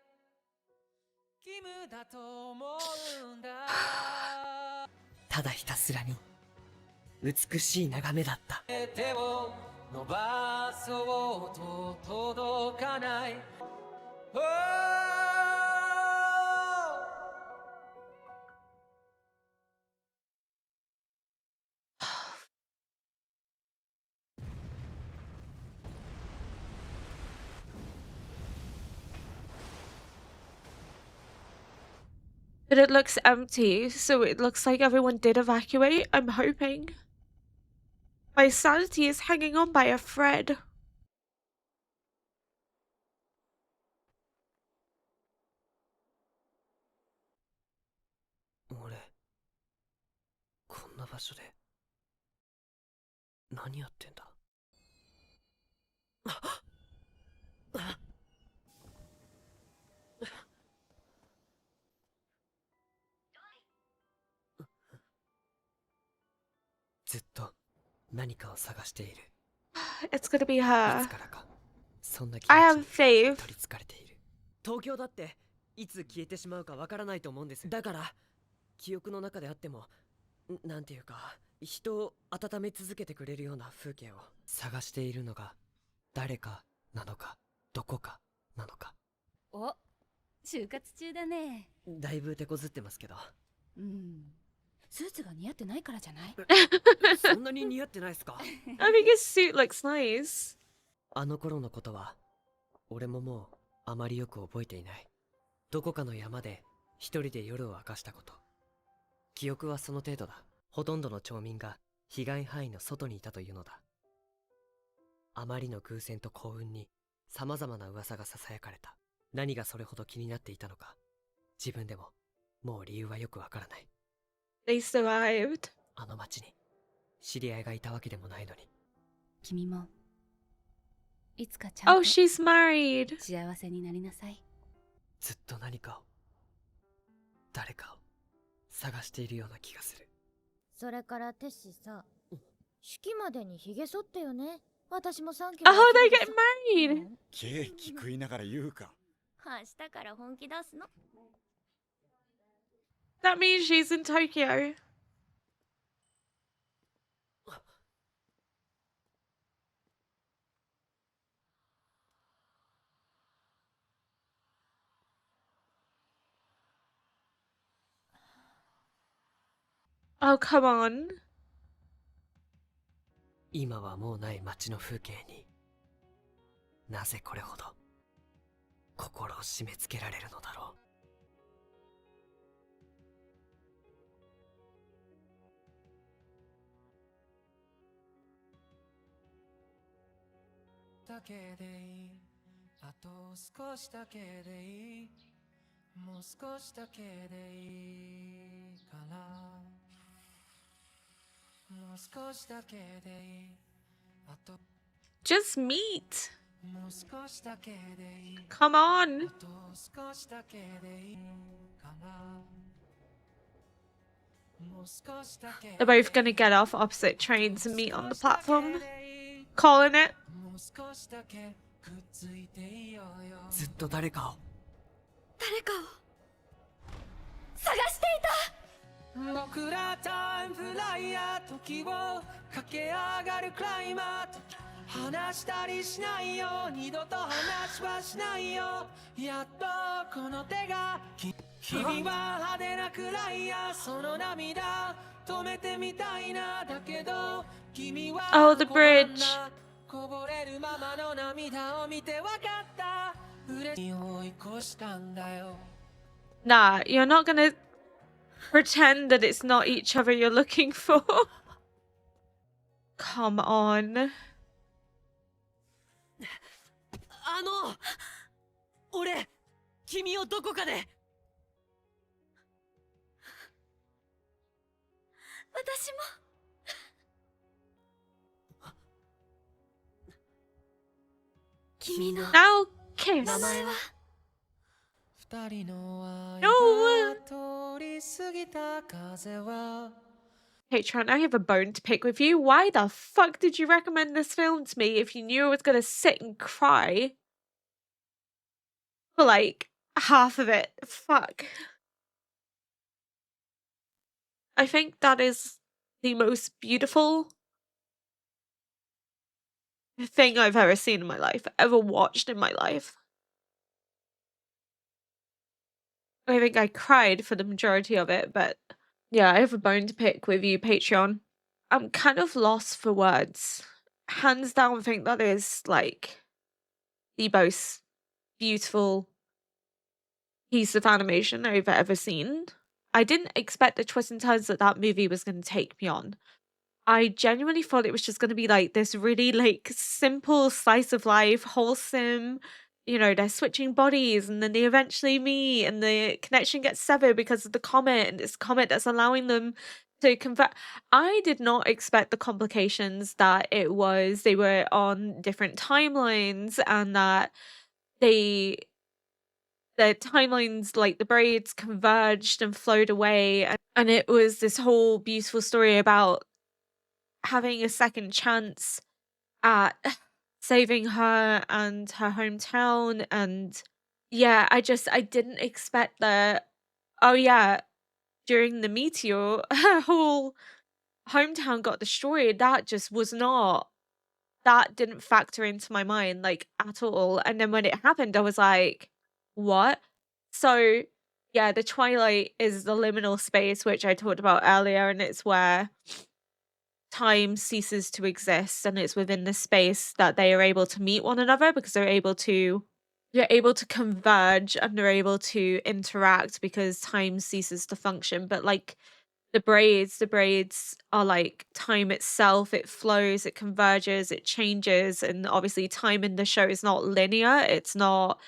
義務だと思うんだ。ただひたすらに美しい眺めだった。手を伸ばそうと届かない。But it looks empty, so it looks like everyone did evacuate, I'm hoping. My sanity is hanging on by a thread. Ore, こんな場所で何やってんだ。ずっと何かを探している。 It's gonna be い her. つからかそんな気 I 持 have ちに faith. 取りつかれている。東京だっていつ消えてしまうかわからないと思うんです。だから記憶の中であってもなんていうか人を温め続けてくれるような風景を探しているのが誰かなのかどこかなのか。お、就活中だね。だいぶ手こずってますけど。うん。スーツが似合ってないからじゃない？そんなに似合ってないですか？ I think his suit looks nice. あの頃のことは俺ももうあまりよく覚えていない。どこかの山で一人で夜を明かしたこと。記憶はその程度だ。ほとんどの町民が被害範囲の外にいたというのだ。あまりの偶然と幸運に様々な噂が囁かれた。何がそれほど気になっていたのか自分でももう理由はよくわからない。They survived. あの町に知り合いがいたわけでもないのに。君もいつかちゃん Oh, と she's married. 幸せになりなさい。ずっと何かを、誰かを探しているような気がする。それからテッシさ、式までにヒゲ剃ってよね。私も3キ Oh, ロ they 痩せ get るでしょ。 married. ケーキ食いながら言うか。明日から本気出すの。 That means she's in Tokyo. Oh, come on. 今はもうない街の風景に、なぜこれほど心を締め付けられるのだろう。だけでいい、あと少しだけでいい、もう少しだけでいいから、もう少しだけでいい、あと Just meet. もう少しだけでいい、 Come on. あと少しだけでいいから、もう少しだけ They're both gonna get off opposite trains and meet on the platform. Calling it. もう少しだけくっついていようよ。ずっと誰かを、誰かを探していた。僕らタイムフライヤー、時を駆け上がるクライマー、話したりしないよ、二度と話はしないよ、やっとこの手が君は派手なくらいや、その涙止めてみたいな、だけど君は Oh, the bridge. こぼれるままの涙を見てわかった、嬉しい追い越したんだよ。 Nah, you're not gonna pretend that it's not each other you're looking for. Come on. 俺、君をどこかで。私も。君の Now kiss. 名前は。二人の No. 間通り過ぎた風は Patreon, I have a bone to pick with you. Why the fuck did you recommend this film to me if you knew I was gonna sit and cry for like half of it? Fuck. I think that is the most beautiful thing I've ever seen in my life, ever watched in my life. I think I cried for the majority of it, but yeah, I have a bone to pick with you, Patreon. I'm kind of lost for words. Hands down, think that is like the most beautiful piece of animation I've ever seen. I didn't expect the twists and turns that that movie was going to take me on. I genuinely thought it was just going to be like this really like simple slice of life, wholesome. You know, they're switching bodies and then they eventually meet and the connection gets severed because of the comet, and it's comet that's allowing them to convert. I did not expect the complications that it was. They were on different timelines and that their timelines, like the braids, converged and flowed away. And it was this whole beautiful story about having a second chance at saving her and her hometown. And yeah, I didn't expect that. Oh yeah, during the meteor, her whole hometown got destroyed. That just was not, that didn't factor into my mind like at all. And then when it happened, I was like, what? So yeah, the twilight is the liminal space, which I talked about earlier, and it's where time ceases to exist, and it's within this space that they are able to meet one another because they're able to converge and they're able to interact because time ceases to function. But like the braids are like time itself. It flows, it converges, it changes, and obviously time in the show is not linear. It's not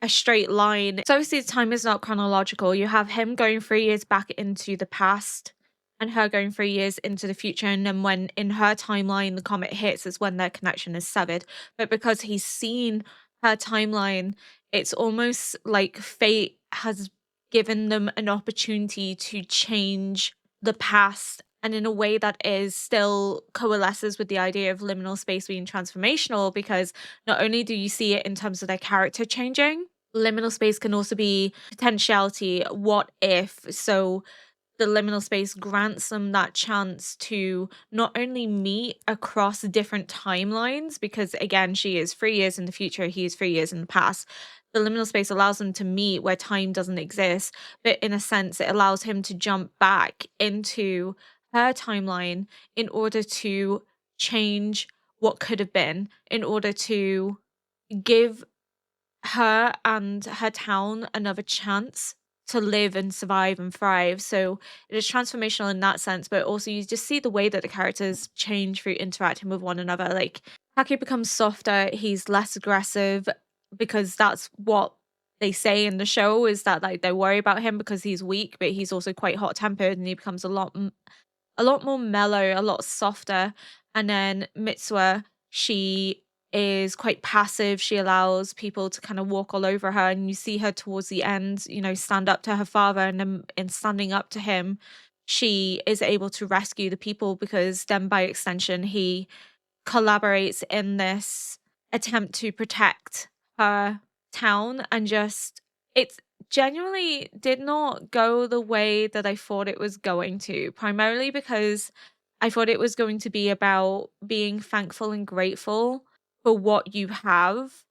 a straight line. So obviously time is not chronological. You have him going 3 years back into the past and her going 3 years into the future, and then when in her timeline the comet hits is when their connection is severed. But because he's seen her timeline it's almost like fate has given them an opportunity to change the past, and in a way that is still coalesces with the idea of liminal space being transformational, because not only do you see it in terms of their character changing, liminal space can also be potentiality, what if. So the liminal space grants them that chance to not only meet across different timelines, because again, she is 3 years in the future, he is 3 years in the past. The liminal space allows them to meet where time doesn't exist, but in a sense, it allows him to jump back into her timeline in order to change what could have been, in order to give her and her town another chance to live and survive and thrive. So it is transformational in that sense, but also you just see the way that the characters change through interacting with one another. Like Taki becomes softer, he's less aggressive, because that's what they say in the show, is that like they worry about him because he's weak, but he's also quite hot tempered, and he becomes a lot more mellow, a lot softer. And then Mitsuha, she is quite passive. She allows people to kind of walk all over her, and you see her towards the end, you know, stand up to her father, and then in standing up to him, she is able to rescue the people, because then by extension, he collaborates in this attempt to protect her town. And just it's genuinely did not go the way that I thought it was going to, primarily because I thought it was going to be about being thankful and grateful for what you have,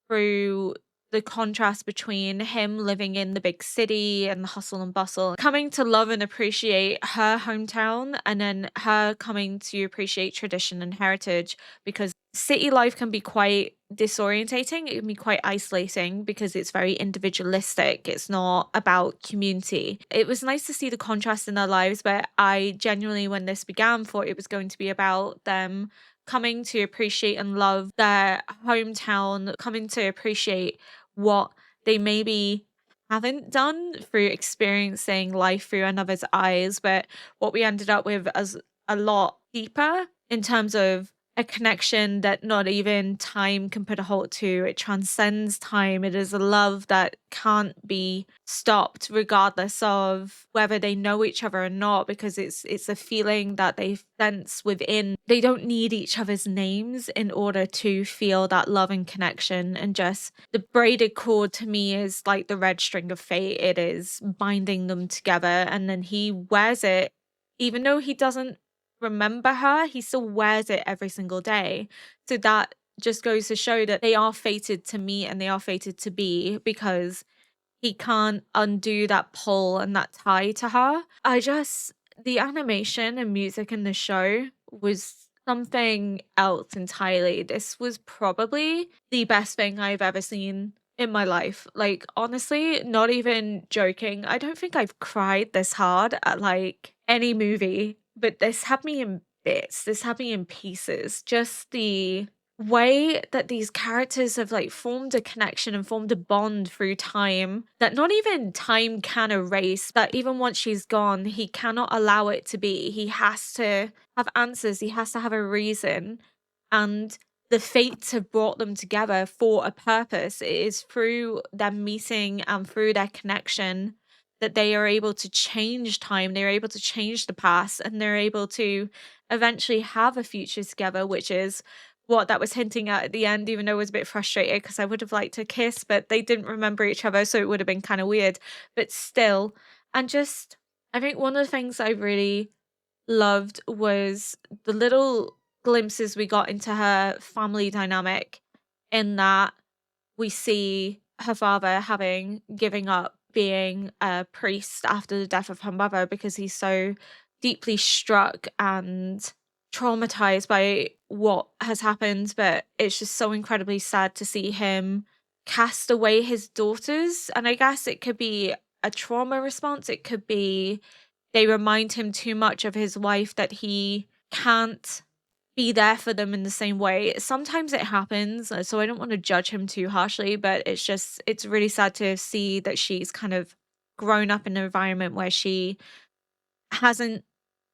through the contrast between him living in the big city and the hustle and bustle, coming to love and appreciate her hometown, and then her coming to appreciate tradition and heritage, because city life can be quite disorientating. It can be quite isolating because it's very individualistic. It's not about community. It was nice to see the contrast in their lives, but I genuinely, when this began, thought it was going to be about them coming to appreciate and love their hometown, coming to appreciate what they maybe haven't done through experiencing life through another's eyes. But what we ended up with is a lot deeper, in terms of a connection that not even time can put a halt to. It transcends time. It is a love that can't be stopped, regardless of whether they know each other or not, because it's a feeling that they sense within. They don't need each other's names in order to feel that love and connection. And just the braided cord to me is like the red string of fate. It is binding them together, and then he wears it, even though he doesn't remember her, he still wears it every single day. So that just goes to show that they are fated to meet, and they are fated to be, because he can't undo that pull and that tie to her. The animation and music in the show was something else entirely. This was probably the best thing I've ever seen in my life. Like, honestly, not even joking, I don't think I've cried this hard at like any movie, but this had me in bits. This had me in pieces. Just the way that these characters have like formed a connection and formed a bond through time that not even time can erase, that even once she's gone, he cannot allow it to be. He has to have answers, he has to have a reason. And the fates have brought them together for a purpose. It is through them meeting and through their connection that they are able to change time, they're able to change the past, and they're able to eventually have a future together, which is what that was hinting at the end, even though I was a bit frustrated because I would have liked to kiss, but they didn't remember each other, so it would have been kind of weird. But still, and just, I think one of the things I really loved was the little glimpses we got into her family dynamic, in that we see her father giving up being a priest after the death of her mother, because he's so deeply struck and traumatized by what has happened. But it's just so incredibly sad to see him cast away his daughters. And I guess it could be a trauma response, it could be they remind him too much of his wife, that he can't be there for them in the same way. Sometimes it happens, so I don't want to judge him too harshly, but it's really sad to see that she's kind of grown up in an environment where she hasn't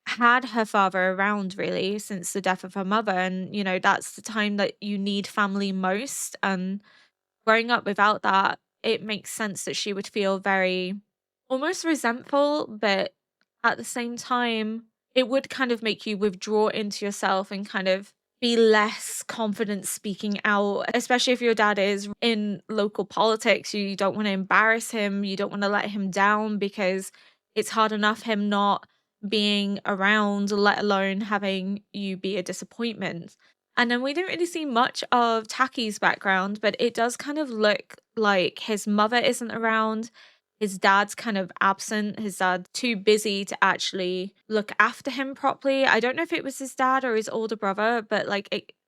had her father around really since the death of her mother. And, you know, that's the time that you need family most. And growing up without that, it makes sense that she would feel very almost resentful, but at the same time, it would kind of make you withdraw into yourself and kind of be less confident speaking out, especially if your dad is in local politics. You don't want to embarrass him, you don't want to let him down because it's hard enough him not being around, let alone having you be a disappointment. And then we didn't really see much of Taki's background, but it does kind of look like his mother isn't around. His dad's kind of absent. His dad's too busy to actually look after him properly. I don't know if it was his dad or his older brother, but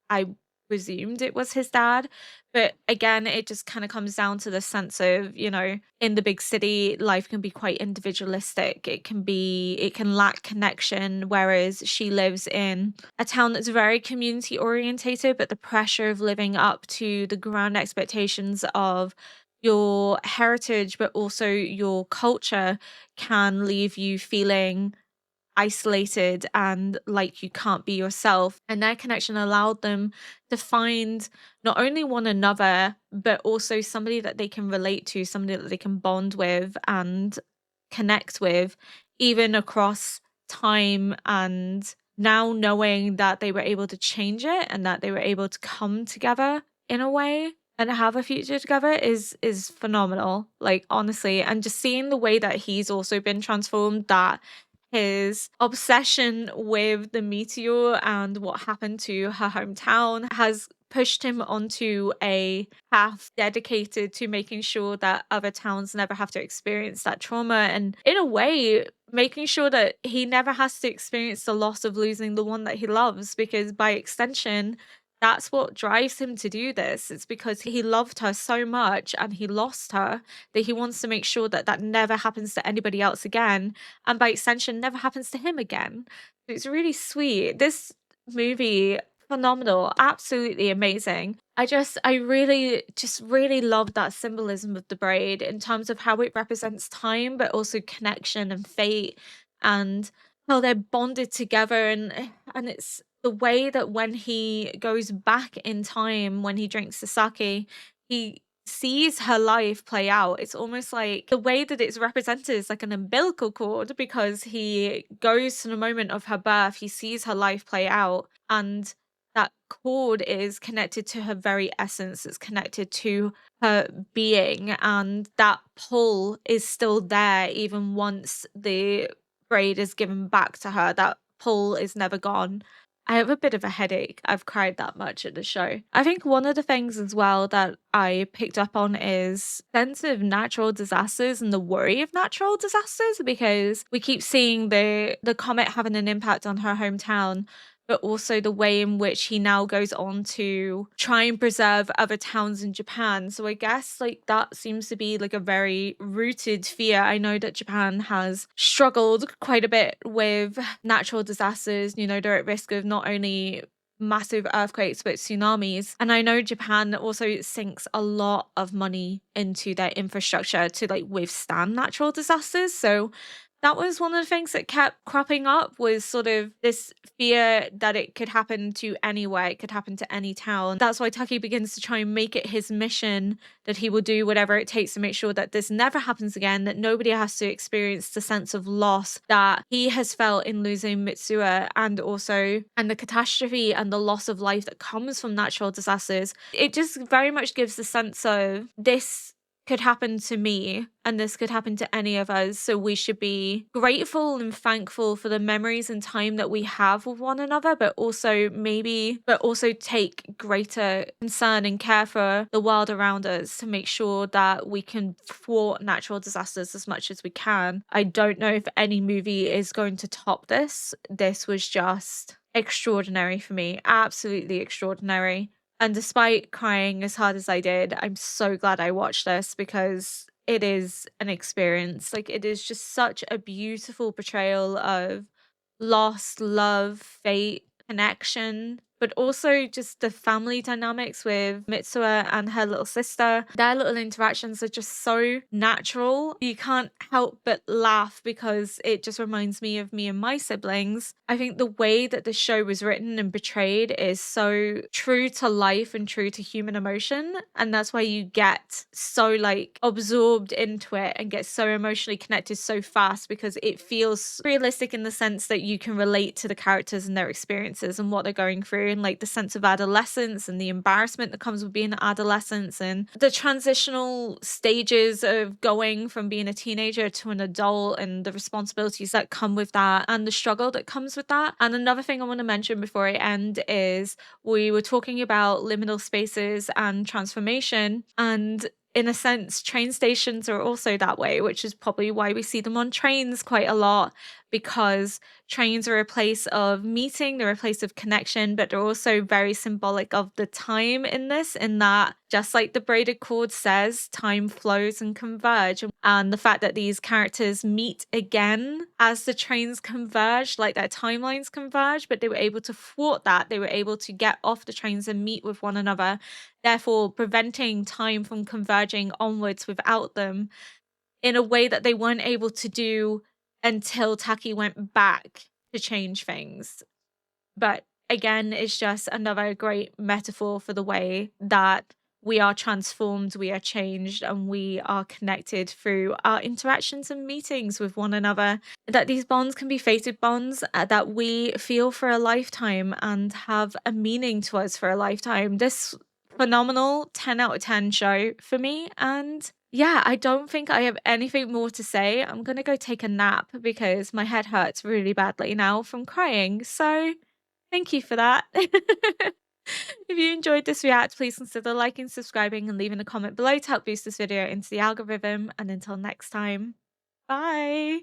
I presumed it was his dad. But again, it just kind of comes down to the sense of, in the big city, life can be quite individualistic. It can lack connection, whereas she lives in a town that's very community orientated, but the pressure of living up to the grand expectations of your heritage, but also your culture can leave you feeling isolated and like you can't be yourself. And their connection allowed them to find not only one another, but also somebody that they can relate to, somebody that they can bond with and connect with, even across time. And now knowing that they were able to change it and that they were able to come together in a way and have a future together is phenomenal, like, honestly. And just seeing the way that he's also been transformed, that his obsession with the meteor and what happened to her hometown has pushed him onto a path dedicated to making sure that other towns never have to experience that trauma, and in a way making sure that he never has to experience the loss of losing the one that he loves, because by extension that's what drives him to do this. It's because he loved her so much and he lost her, that he wants to make sure that that never happens to anybody else again, and by extension never happens to him again. It's really sweet. This movie, phenomenal, absolutely amazing. I really just really love that symbolism of the braid in terms of how it represents time, but also connection and fate, and how they're bonded together. And it's the way that when he goes back in time, when he drinks the sake, he sees her life play out. It's almost like the way that it's represented is like an umbilical cord, because he goes to the moment of her birth, he sees her life play out, and that cord is connected to her very essence. It's connected to her being, and that pull is still there even once the braid is given back to her. That pull is never gone. I have a bit of a headache. I've cried that much at the show. I think one of the things as well that I picked up on is sense of natural disasters and the worry of natural disasters, because we keep seeing the comet having an impact on her hometown, but also the way in which he now goes on to try and preserve other towns in Japan. So I guess like that seems to be like a very rooted fear. I know that Japan has struggled quite a bit with natural disasters. They're at risk of not only massive earthquakes but tsunamis, and I know Japan also sinks a lot of money into their infrastructure to like withstand natural disasters. So that was one of the things that kept cropping up, was sort of this fear that it could happen to anywhere, it could happen to any town. That's why Taki begins to try and make it his mission that he will do whatever it takes to make sure that this never happens again, that nobody has to experience the sense of loss that he has felt in losing Mitsuha, and the catastrophe and the loss of life that comes from natural disasters. It just very much gives the sense of this could happen to me and this could happen to any of us, so we should be grateful and thankful for the memories and time that we have with one another, but also take greater concern and care for the world around us to make sure that we can thwart natural disasters as much as we can. I don't know if any movie is going to top this. This was just extraordinary for me, absolutely extraordinary. And despite crying as hard as I did, I'm so glad I watched this, because it is an experience. Like, it is just such a beautiful portrayal of loss, love, fate, connection, but also just the family dynamics with Mitsuha and her little sister. Their little interactions are just so natural. You can't help but laugh because it just reminds me of me and my siblings. I think the way that the show was written and portrayed is so true to life and true to human emotion. And that's why you get so like absorbed into it and get so emotionally connected so fast, because it feels realistic in the sense that you can relate to the characters and their experiences and what they're going through, and like the sense of adolescence and the embarrassment that comes with being an adolescence and the transitional stages of going from being a teenager to an adult and the responsibilities that come with that and the struggle that comes with that. And another thing I want to mention before I end is we were talking about liminal spaces and transformation, and in a sense, train stations are also that way, which is probably why we see them on trains quite a lot, because trains are a place of meeting, they're a place of connection, but they're also very symbolic of the time in this, in that, just like the braided cord says, time flows and converge. And the fact that these characters meet again as the trains converge, like their timelines converge, but they were able to thwart that. They were able to get off the trains and meet with one another, therefore preventing time from converging onwards without them in a way that they weren't able to do until Taki went back to change things. But again, it's just another great metaphor for the way that we are transformed, we are changed, and we are connected through our interactions and meetings with one another. That these bonds can be fated bonds that we feel for a lifetime and have a meaning to us for a lifetime. This phenomenal 10 out of 10 show for me. And yeah, I don't think I have anything more to say. I'm gonna go take a nap because my head hurts really badly now from crying. So thank you for that. If you enjoyed this react, please consider liking, subscribing, and leaving a comment below to help boost this video into the algorithm. And until next time, bye.